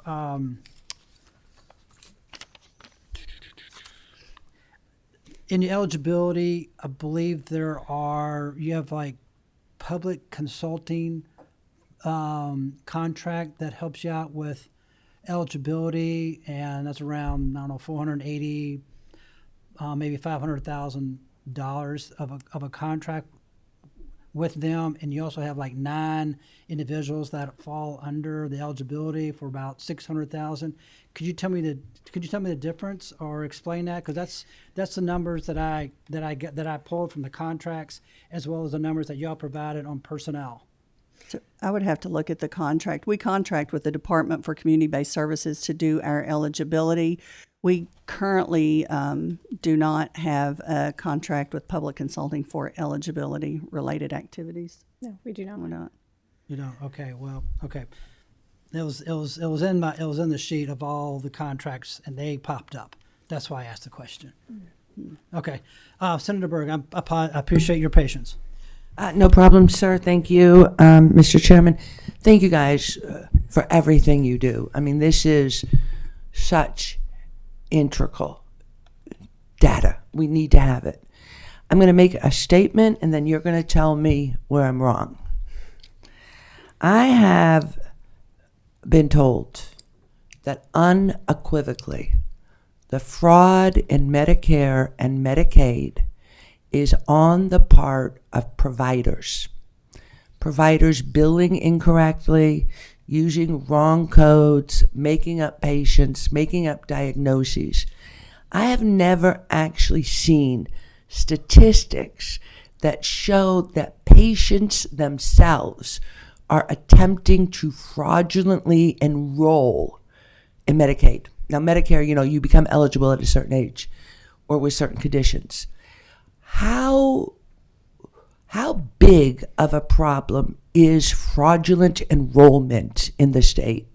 in the eligibility, I believe you have like public consulting contract that helps you out with eligibility, and that's around, I don't know, 480, maybe $500,000 of a contract with them, and you also have like 9 individuals that fall under the eligibility for about 600,000. Could you tell me the difference or explain that? Because that's the numbers that I pulled from the contracts, as well as the numbers that y'all provided on personnel. So I would have to look at the contract. We contract with the Department for Community-Based Services to do our eligibility. We currently do not have a contract with Public Consulting for eligibility-related activities. No, we do not. We're not. You don't? Okay. Well, okay. It was in the sheet of all the contracts, and they popped up. That's why I asked the question. Okay, Senator Berg, I appreciate your patience. No problem, sir. Thank you, Mr. Chairman. Thank you guys for everything you do. I mean, this is such integral data. We need to have it. I'm going to make a statement, and then you're going to tell me where I'm wrong. I have been told that unequivocally the fraud in Medicare and Medicaid is on the part of providers. Providers billing incorrectly, using wrong codes, making up patients, making up diagnoses. I have never actually seen statistics that show that patients themselves are attempting to fraudulently enroll in Medicaid. Now, Medicare, you become eligible at a certain age or with certain conditions. How big of a problem is fraudulent enrollment in the state?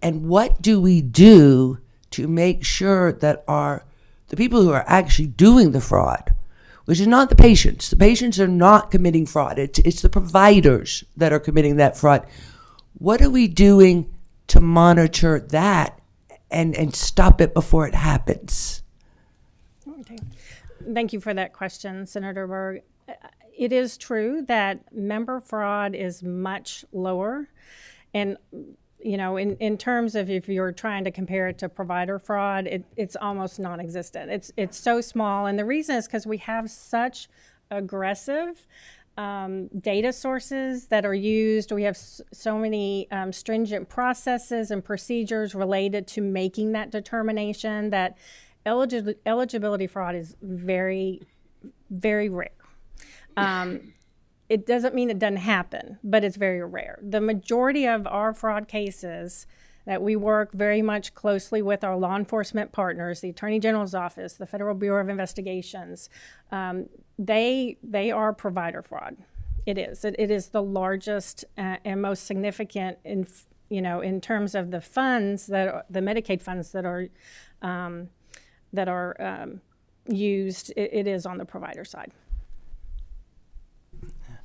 And what do we do to make sure that the people who are actually doing the fraud, which is not the patients are not committing fraud, it's the providers that are committing that fraud. What are we doing to monitor that and stop it before it happens? Okay. Thank you for that question, Senator Berg. It is true that member fraud is much lower. And, in terms of if you're trying to compare it to provider fraud, it's almost non-existent. It's so small. And the reason is because we have such aggressive data sources that are used. We have so many stringent processes and procedures related to making that determination that eligibility fraud is very, very rare. It doesn't mean it doesn't happen, but it's very rare. The majority of our fraud cases that we work very much closely with our law enforcement partners, the Attorney General's Office, the Federal Bureau of Investigations, they are provider fraud. It is. It is the largest and most significant in terms of the funds the Medicaid funds that are used. It is on the provider side.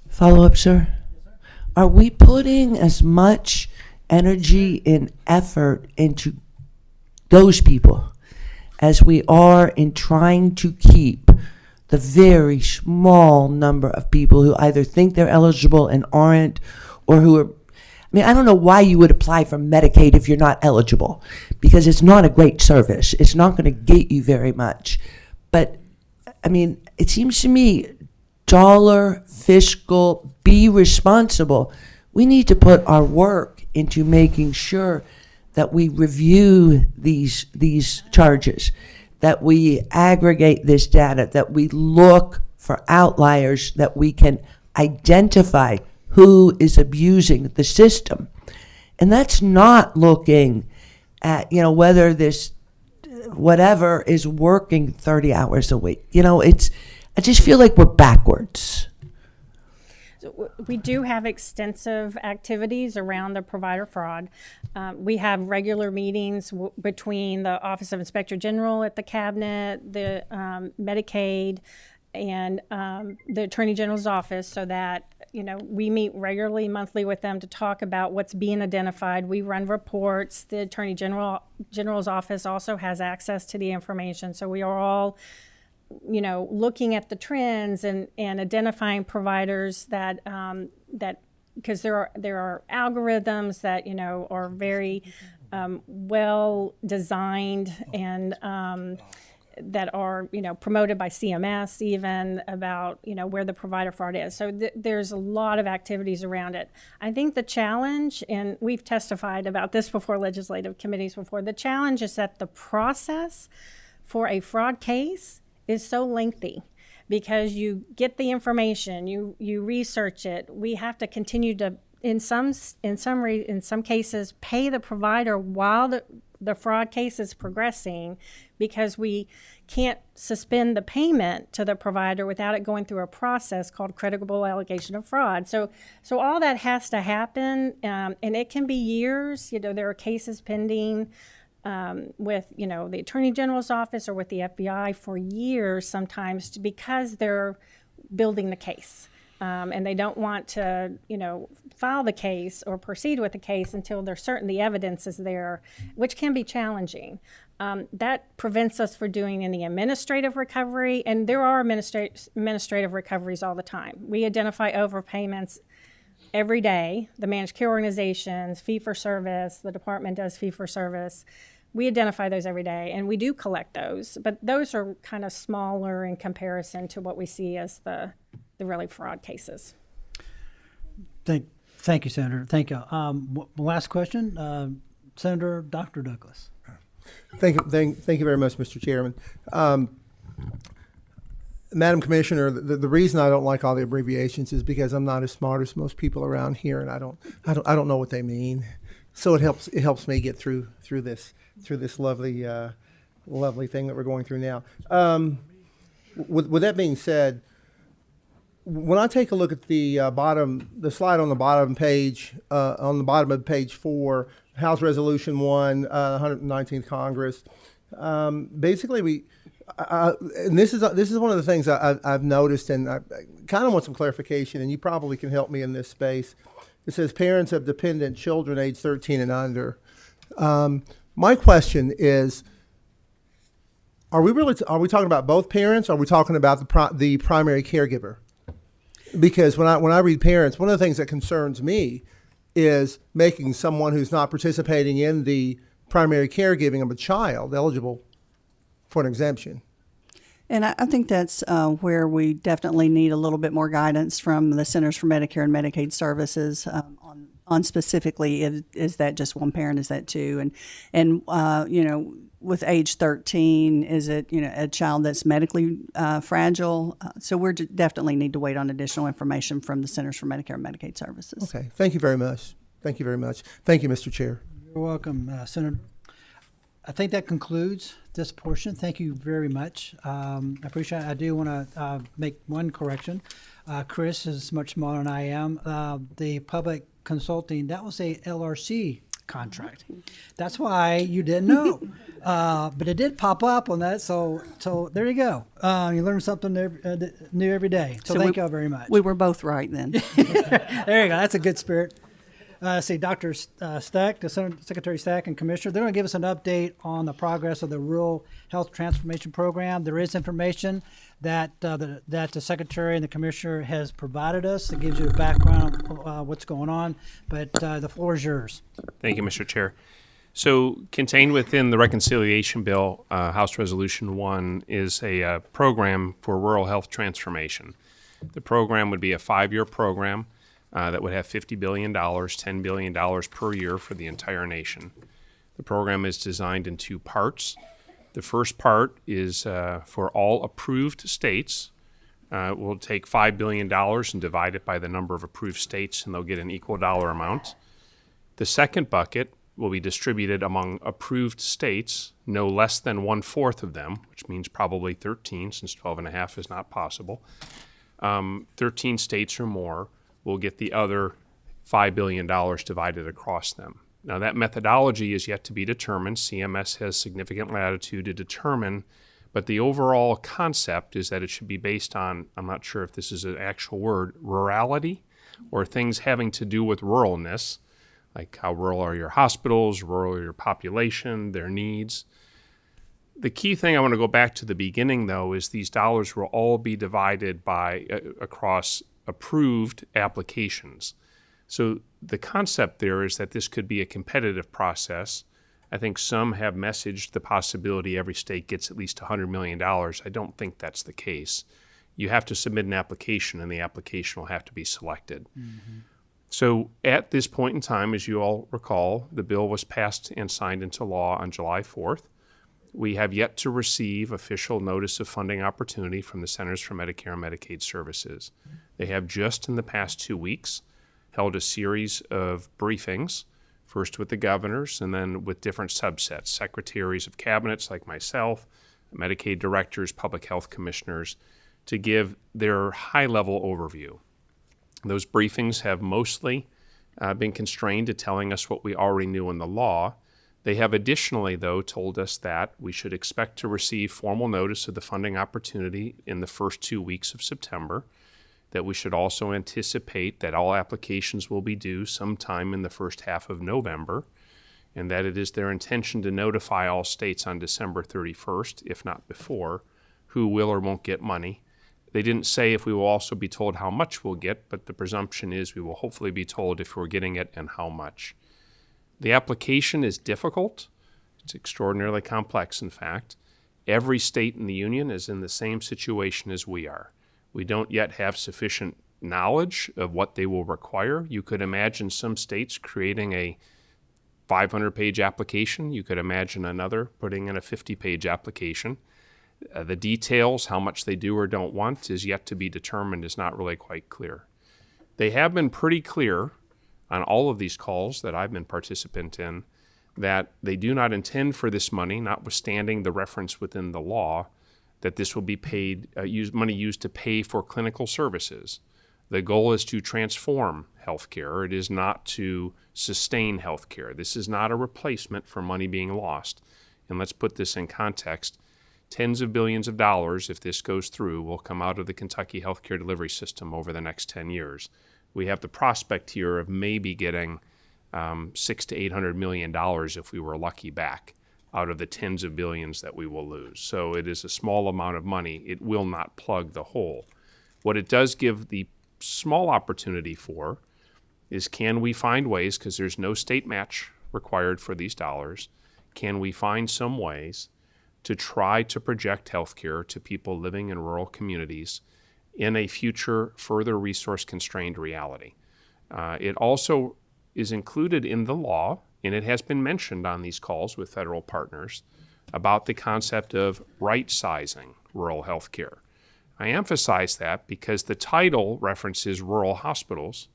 Follow up, sir? Are we putting as much energy and effort into those people as we are in trying to keep the very small number of people who either think they're eligible and aren't, or who are, I don't know why you would apply for Medicaid if you're not eligible, because it's not a great service. It's not going to get you very much. But, it seems to me, fiscal, be responsible. We need to put our work into making sure that we review these charges, that we aggregate this data, that we look for outliers, that we can identify who is abusing the system. And that's not looking at, whether this whatever is working 30 hours a week. I just feel like we're backwards. So we do have extensive activities around the provider fraud. We have regular meetings between the Office of Inspector General at the Cabinet, the Medicaid, and the Attorney General's Office, so that we meet regularly, monthly with them to talk about what's being identified. We run reports. The Attorney General's Office also has access to the information, so we are all looking at the trends and identifying providers that because there are algorithms that are very well designed and that are, promoted by CMS even about, where the provider fraud is. So there's a lot of activities around it. I think the challenge, and we've testified about this before legislative committees before, the challenge is that the process for a fraud case is so lengthy because you get the information, you research it. We have to continue to, in some cases, pay the provider while the fraud case is progressing, because we can't suspend the payment to the provider without it going through a process called credible allegation of fraud. So all that has to happen, and it can be years. There are cases pending with, the Attorney General's office or with the FBI for years sometimes because they're building the case. And they don't want to, file the case or proceed with the case until they're certain the evidence is there, which can be challenging. That prevents us from doing any administrative recovery, and there are administrative recoveries all the time. We identify overpayments every day. The managed care organizations, fee-for-service, the department does fee-for-service. We identify those every day, and we do collect those, but those are kind of smaller in comparison to what we see as the really fraud cases. Thank you, Senator. Thank you. Last question, Senator Dr. Douglas. Thank you very much, Mr. Chairman. Madam Commissioner, the reason I don't like all the abbreviations is because I'm not as smart as most people around here, and I don't know what they mean. So it helps me get through this lovely thing that we're going through now. With that being said, when I take a look at the slide on the bottom page, on the bottom of page 4, House Resolution 1, 119th Congress, basically and this is one of the things I've noticed, and I kind of want some clarification, and you probably can help me in this space. It says parents of dependent children age 13 and under. My question is, are we talking about both parents, or are we talking about the primary caregiver? Because when I read parents, one of the things that concerns me is making someone who's not participating in the primary caregiving of a child eligible for an exemption. And I think that's where we definitely need a little bit more guidance from the Centers for Medicare and Medicaid Services on specifically, is that just one parent, is that two? And with age 13, is it, a child that's medically fragile? So we definitely need to wait on additional information from the Centers for Medicare and Medicaid Services. Okay, thank you very much. Thank you very much. Thank you, Mr. Chair. You're welcome, Senator. I think that concludes this portion. Thank you very much. I appreciate it. I do want to make one correction. Chris is much smaller than I am. The public consulting, that was a LRC contract. That's why you didn't know. But it did pop up on that, so there you go. You learn something new every day. So thank you all very much. We were both right then. There you go. That's a good spirit. See, Dr. Stack, the Secretary Stack and Commissioner, they're going to give us an update on the progress of the Rural Health Transformation Program. There is information that the Secretary and the Commissioner has provided us that gives you a background of what's going on, but the floor is yours. Thank you, Mr. Chair. So contained within the reconciliation bill, House Resolution 1, is a program for rural health transformation. The program would be a 5-year program that would have $50 billion, $10 billion per year for the entire nation. The program is designed in 2 parts. The first part is for all approved states. We'll take $5 billion and divide it by the number of approved states, and they'll get an equal dollar amount. The second bucket will be distributed among approved states, no less than 1/4 of them, which means probably 13, since 12.5 is not possible. 13 states or more will get the other $5 billion divided across them. Now, that methodology is yet to be determined. CMS has significant latitude to determine, but the overall concept is that it should be based on, I'm not sure if this is an actual word, rurality, or things having to do with ruralness, like how rural are your hospitals, rural are your population, their needs. The key thing I want to go back to the beginning, though, is these dollars will all be divided by across approved applications. So the concept there is that this could be a competitive process I think some have messaged the possibility every state gets at least $100 million. I don't think that's the case. You have to submit an application, and the application will have to be selected. So at this point in time, as you all recall, the bill was passed and signed into law on July 4th. We have yet to receive official notice of funding opportunity from the Centers for Medicare and Medicaid Services. They have just in the past 2 weeks held a series of briefings, first with the governors and then with different subsets, secretaries of cabinets like myself, Medicaid directors, public health commissioners, to give their high-level overview. Those briefings have mostly been constrained to telling us what we already knew in the law. They have additionally, though, told us that we should expect to receive formal notice of the funding opportunity in the first 2 weeks of September, that we should also anticipate that all applications will be due sometime in the first half of November, and that it is their intention to notify all states on December 31st, if not before, who will or won't get money. They didn't say if we will also be told how much we'll get, but the presumption is we will hopefully be told if we're getting it and how much. The application is difficult. It's extraordinarily complex, in fact. Every state in the union is in the same situation as we are. We don't yet have sufficient knowledge of what they will require. You could imagine some states creating a 500-page application. You could imagine another putting in a 50-page application. The details, how much they do or don't want, is yet to be determined, is not really quite clear. They have been pretty clear on all of these calls that I've been participant in that they do not intend for this money, notwithstanding the reference within the law, that this will be paid, money used to pay for clinical services. The goal is to transform healthcare. It is not to sustain healthcare. This is not a replacement for money being lost. And let's put this in context. Tens of billions of dollars, if this goes through, will come out of the Kentucky healthcare delivery system over the next 10 years. We have the prospect here of maybe getting $600 to $800 million if we were lucky back out of the tens of billions that we will lose. So it is a small amount of money. It will not plug the hole. What it does give the small opportunity for is, can we find ways, because there's no state match required for these dollars, can we find some ways to try to project healthcare to people living in rural communities in a future further resource-constrained reality? It also is included in the law, and it has been mentioned on these calls with federal partners, about the concept of right-sizing rural healthcare. I emphasize that because the title references rural hospitals,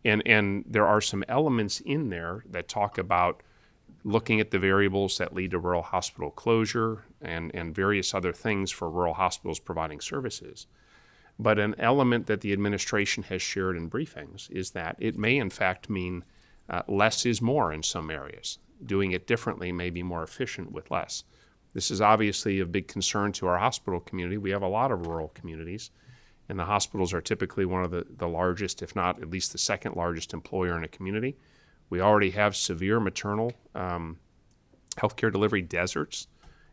and there are some elements in there that talk about looking at the variables that lead to rural hospital closure and various other things for rural hospitals providing services. But an element that the administration has shared in briefings is that it may in fact mean less is more in some areas. Doing it differently may be more efficient with less. This is obviously of big concern to our hospital community. We have a lot of rural communities, and the hospitals are typically one of the largest, if not at least the second largest employer in a community. We already have severe maternal healthcare delivery deserts.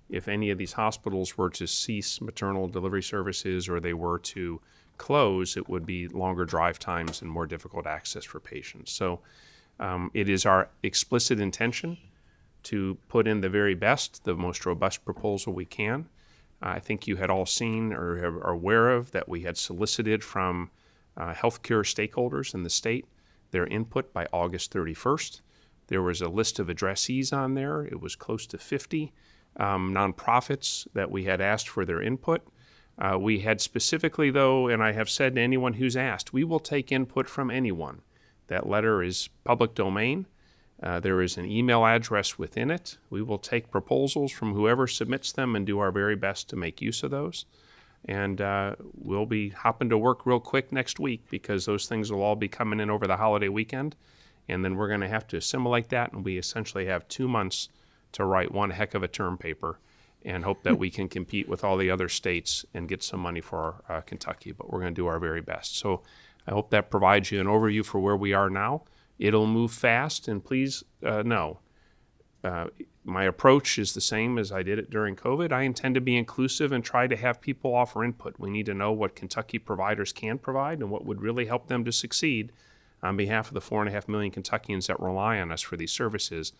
If any of these hospitals were to cease maternal delivery services or they were to close, it would be longer drive times and more difficult access for patients. So it is our explicit intention to put in the very best, the most robust proposal we can. I think you had all seen or are aware of that we had solicited from healthcare stakeholders in the state their input by August 31st. There was a list of addressees on there. It was close to 50 nonprofits that we had asked for their input. We had specifically, though, and I have said to anyone who's asked, we will take input from anyone. That letter is public domain. There is an email address within it. We will take proposals from whoever submits them and do our very best to make use of those. And we'll be hopping to work real quick next week because those things will all be coming in over the holiday weekend. And then we're going to have to assimilate that, and we essentially have 2 months to write one heck of a term paper and hope that we can compete with all the other states and get some money for Kentucky. But we're going to do our very best. So I hope that provides you an overview for where we are now. It'll move fast, and please know, my approach is the same as I did it during COVID. I intend to be inclusive and try to have people offer input. We need to know what Kentucky providers can provide and what would really help them to succeed on behalf of the 4.5 million Kentuckians that rely on us for these services.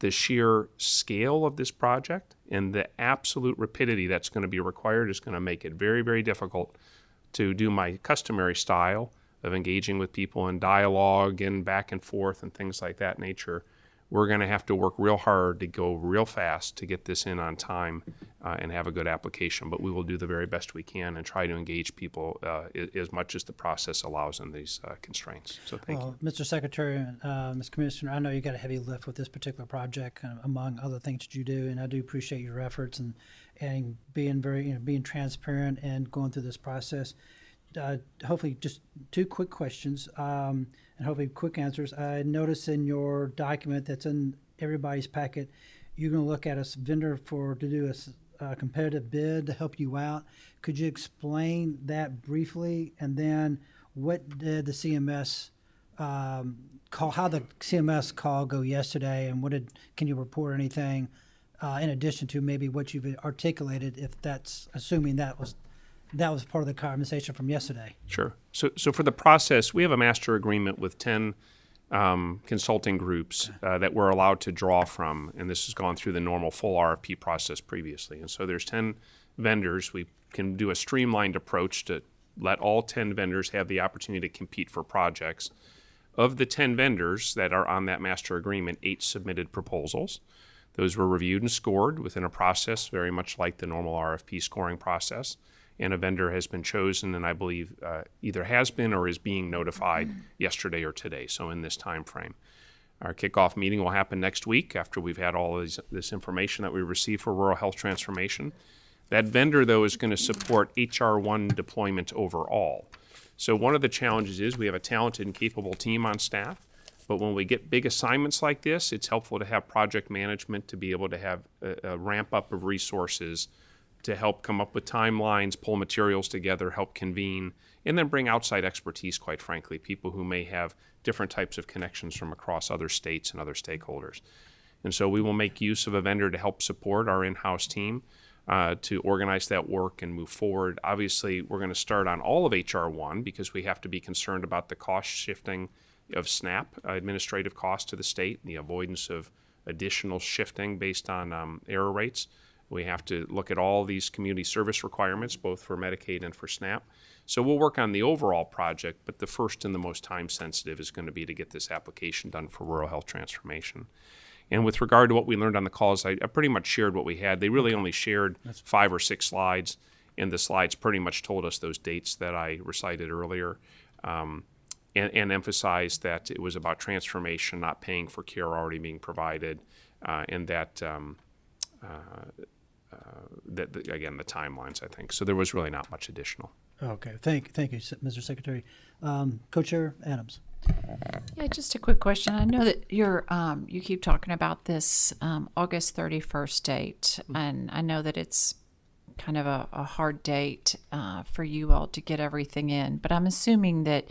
the sheer scale of this project and the absolute rapidity that's going to be required is going to make it very, very difficult to do my customary style of engaging with people in dialogue and back and forth and things like that nature. We're going to have to work real hard to go real fast to get this in on time and have a good application. But we will do the very best we can and try to engage people as much as the process allows in these constraints. So thank you. Mr. Secretary and Ms. Commissioner, I know you got a heavy lift with this particular project, among other things that you do, and I do appreciate your efforts and being very, being transparent and going through this process. Hopefully, just two quick questions and hopefully quick answers. I noticed in your document that's in everybody's packet, you're going to look at a vendor to do a competitive bid to help you out. Could you explain that briefly? And then what did the CMS call? How the CMS call go yesterday? And can you report anything in addition to maybe what you've articulated? If that's assuming that was part of the conversation from yesterday. Sure. So for the process, we have a master agreement with 10 consulting groups that we're allowed to draw from, and this has gone through the normal full RFP process previously. And so there's 10 vendors. We can do a streamlined approach to let all 10 vendors have the opportunity to compete for projects. Of the 10 vendors that are on that master agreement, 8 submitted proposals. Those were reviewed and scored within a process very much like the normal RFP scoring process. And a vendor has been chosen, and I believe either has been or is being notified yesterday or today, so in this time frame. Our kickoff meeting will happen next week after we've had all of this information that we received for rural health transformation. That vendor, though, is going to support HR1 deployment overall. So one of the challenges is we have a talented and capable team on staff, but when we get big assignments like this, it's helpful to have project management to be able to have a ramp up of resources to help come up with timelines, pull materials together, help convene, and then bring outside expertise, quite frankly, people who may have different types of connections from across other states and other stakeholders. And so we will make use of a vendor to help support our in-house team to organize that work and move forward. Obviously, we're going to start on all of HR1 because we have to be concerned about the cost shifting of SNAP administrative costs to the state and the avoidance of additional shifting based on error rates. We have to look at all these community service requirements, both for Medicaid and for SNAP. So we'll work on the overall project, but the first and the most time sensitive is going to be to get this application done for rural health transformation. And with regard to what we learned on the calls, I pretty much shared what we had. They really only shared 5 or 6 slides, and the slides pretty much told us those dates that I recited earlier and emphasized that it was about transformation, not paying for care already being provided, and that again, the timelines, I think. So there was really not much additional. Okay, thank you, Mr. Secretary. Co-Chair Adams. Yeah, just a quick question. I know that you keep talking about this August 31st date, and I know that it's kind of a hard date for you all to get everything in, but I'm assuming that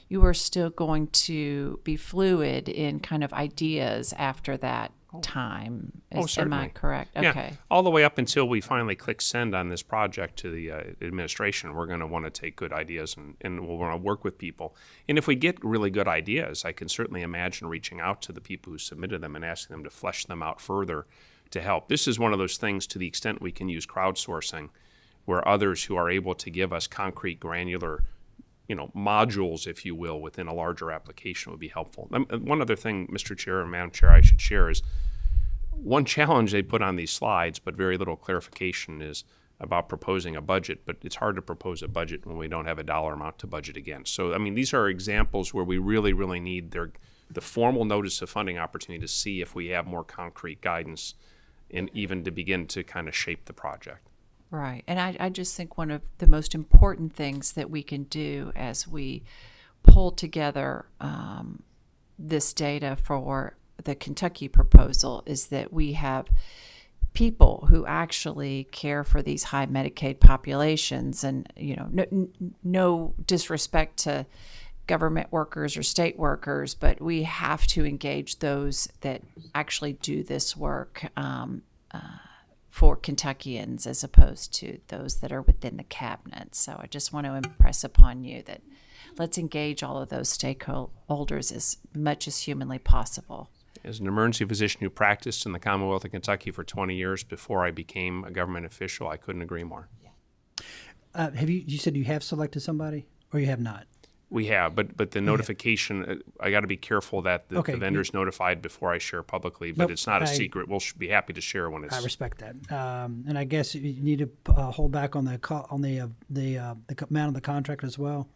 you are still going to be fluid in kind of ideas after that time. Am I correct? Yeah, okay. All the way up until we finally click send on this project to the administration, we're going to want to take good ideas and we'll want to work with people. And if we get really good ideas, I can certainly imagine reaching out to the people who submitted them and asking them to flesh them out further to help. This is one of those things, to the extent we can use crowdsourcing, where others who are able to give us concrete, granular modules, if you will, within a larger application would be helpful. One other thing, Mr. Chair and Madam Chair, I should share is one challenge they put on these slides, but very little clarification, is about proposing a budget. But it's hard to propose a budget when we don't have a dollar amount to budget against. So, I mean, these are examples where we really, really need the formal notice of funding opportunity to see if we have more concrete guidance and even to begin to kind of shape the project. Right. And I just think one of the most important things that we can do as we pull together this data for the Kentucky proposal is that we have people who actually care for these high Medicaid populations. And, no disrespect to government workers or state workers, but we have to engage those that actually do this work for Kentuckians as opposed to those that are within the cabinet. So I just want to impress upon you that let's engage all of those stakeholders as much as humanly possible. As an emergency physician who practiced in the Commonwealth of Kentucky for 20 years before I became a government official, I couldn't agree more. You said you have selected somebody, or you have not? We have, but the notification, I got to be careful that the vendor's notified before I share publicly, but Nope, it's not a secret. We'll be happy to share when it's. I respect that, and I guess you need to hold back on the amount of the contract as well.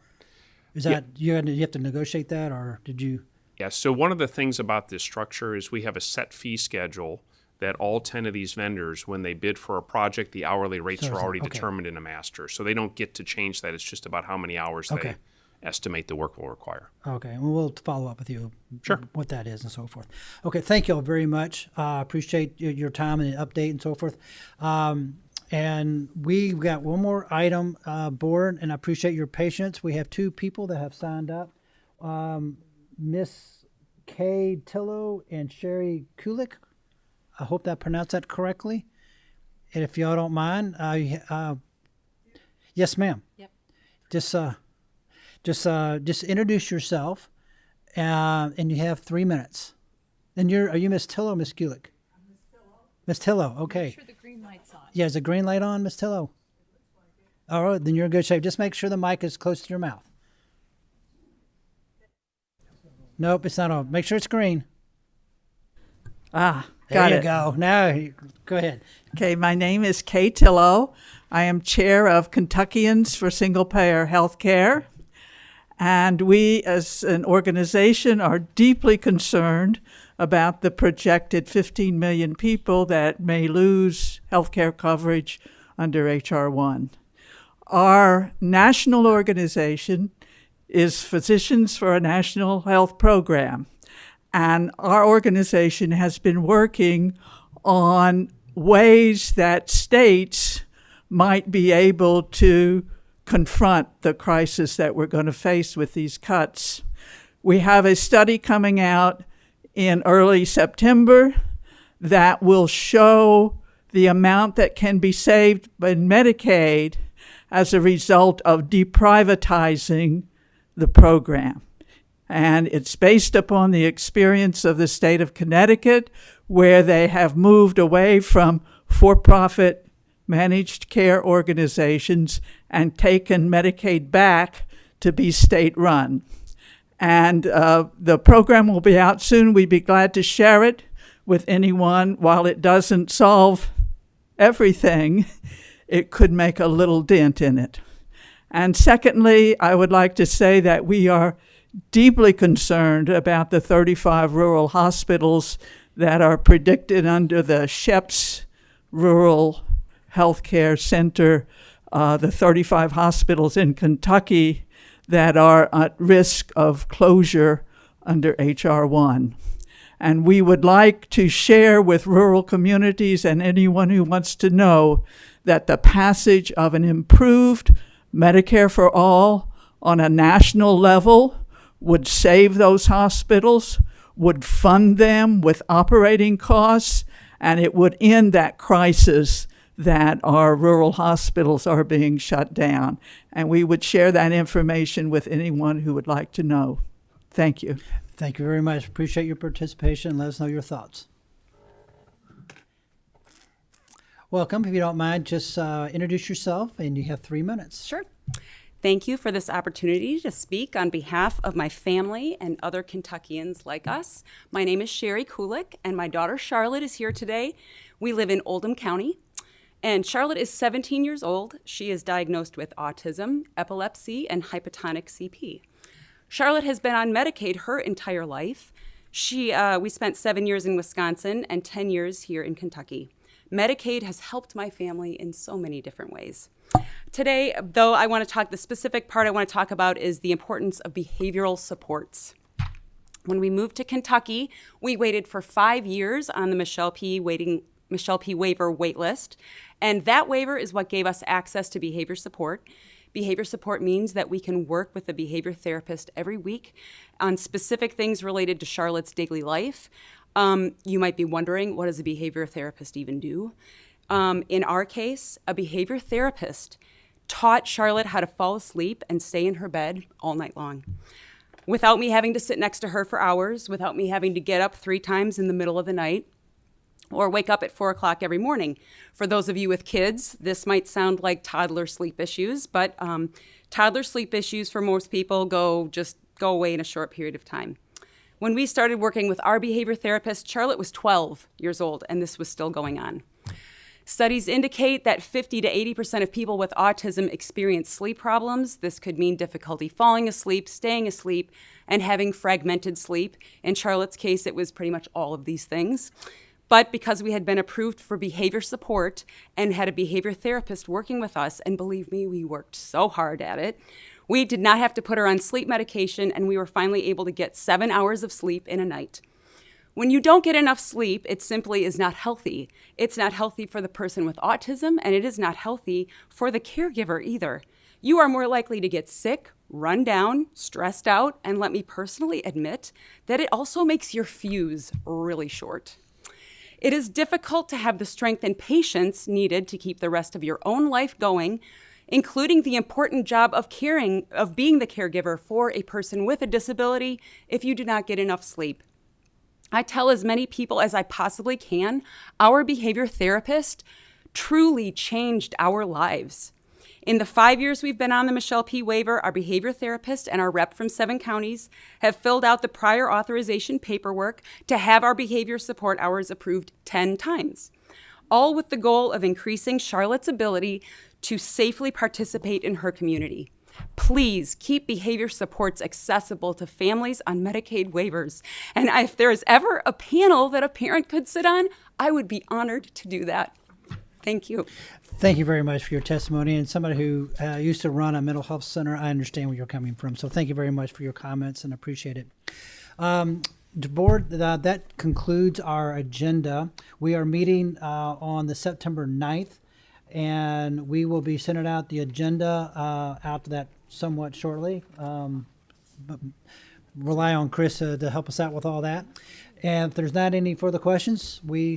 Is that you have to negotiate that, or did you? Yeah. So one of the things about this structure is we have a set fee schedule that all 10 of these vendors, when they bid for a project, the hourly rates are already determined in a master, so they don't get to change that. It's just about how many hours they estimate the work will require. Okay, well, we'll follow up with you. Sure. What that is and so forth. Okay, thank you all very much. Appreciate your time and the update and so forth. And we've got one more item, board, and I appreciate your patience. We have two people that have signed up, Miss Kay Tillo and Sherry Kulik. I hope that pronounced that correctly. And if y'all don't mind, yes, ma'am. Yep. Just introduce yourself, and you have 3 minutes. And are you Miss Tillo or Miss Kulik? I'm Miss Tillo. Miss Tillo, okay. Make sure the green light's on. Yeah, is the green light on, Miss Tillo? All right, then you're in good shape. Just make sure the mic is close to your mouth. Nope, it's not on. Make sure it's green. Got there it. you go. Now, go ahead. Okay, my name is Kay Tillo. I am chair of Kentuckians for Single Payer Health Care. And we, as an organization, are deeply concerned about the projected 15 million people that may lose health care coverage under H.R. 1. Our national organization is Physicians for a National Health Program. And our organization has been working on ways that states might be able to confront the crisis that we're going to face with these cuts. We have a study coming out in early September that will show the amount that can be saved in Medicaid as a result of deprivatizing the program. And it's based upon the experience of the state of Connecticut, where they have moved away from for-profit managed care organizations and taken Medicaid back to be state-run. And the program will be out soon. We'd be glad to share it with anyone. While it doesn't solve everything, it could make a little dent in it. And secondly, I would like to say that we are deeply concerned about the 35 rural hospitals that are predicted under the SHEPS Rural Healthcare Center, the 35 hospitals in Kentucky that are at risk of closure under H.R. 1. And we would like to share with rural communities and anyone who wants to know that the passage of an improved Medicare for All on a national level would save those hospitals, would fund them with operating costs, and it would end that crisis that our rural hospitals are being shut down. And we would share that information with anyone who would like to know. Thank you. Thank you very much. Appreciate your participation. Let us know your thoughts. Welcome. If you don't mind, just introduce yourself, and you have 3 minutes. Sure. Thank you for this opportunity to speak on behalf of my family and other Kentuckians like us. My name is Sherry Kulik, and my daughter Charlotte is here today. We live in Oldham County, and Charlotte is 17 years old. She is diagnosed with autism, epilepsy, and hypotonic CP. Charlotte has been on Medicaid her entire life. We spent 7 years in Wisconsin and 10 years here in Kentucky. Medicaid has helped my family in so many different ways. Today, though, the specific part I want to talk about is the importance of behavioral supports. When we moved to Kentucky, we waited for 5 years on the Michelle P. waiver wait list, and that waiver is what gave us access to behavior support. Behavior support means that we can work with a behavior therapist every week on specific things related to Charlotte's daily life. You might be wondering, what does a behavior therapist even do? In our case, a behavior therapist taught Charlotte how to fall asleep and stay in her bed all night long. without me having to sit next to her for hours, without me having to get up 3 times in the middle of the night, or wake up at 4 o'clock every morning. For those of you with kids, this might sound like toddler sleep issues, but toddler sleep issues for most people go away in a short period of time. When we started working with our behavior therapist, Charlotte was 12 years old, and this was still going on. Studies indicate that 50 to 80% of people with autism experience sleep problems. This could mean difficulty falling asleep, staying asleep, and having fragmented sleep. In Charlotte's case, it was pretty much all of these things. But because we had been approved for behavior support and had a behavior therapist working with us, and believe me, we worked so hard at it, we did not have to put her on sleep medication, and we were finally able to get 7 hours of sleep in a night. When you don't get enough sleep, it simply is not healthy. It's not healthy for the person with autism, and it is not healthy for the caregiver either. You are more likely to get sick, run down, stressed out, and let me personally admit that it also makes your fuse really short. It is difficult to have the strength and patience needed to keep the rest of your own life going, including the important job of being the caregiver for a person with a disability if you do not get enough sleep. I tell as many people as I possibly can, our behavior therapist truly changed our lives. In the 5 years we've been on the Michelle P. waiver, our behavior therapist and our rep from 7 counties have filled out the prior authorization paperwork to have our behavior support hours approved 10 times, all with the goal of increasing Charlotte's ability to safely participate in her community. Please keep behavior supports accessible to families on Medicaid waivers. And if there is ever a panel that a parent could sit on, I would be honored to do that. Thank you. Thank you very much for your testimony. And somebody who used to run a mental health center, I understand where you're coming from. So thank you very much for your comments and appreciate it. The board, that concludes our agenda. We are meeting on the September 9th. And we will be sending out the agenda out to that somewhat shortly. But rely on Chris to help us out with all that. And if there's not any further questions, we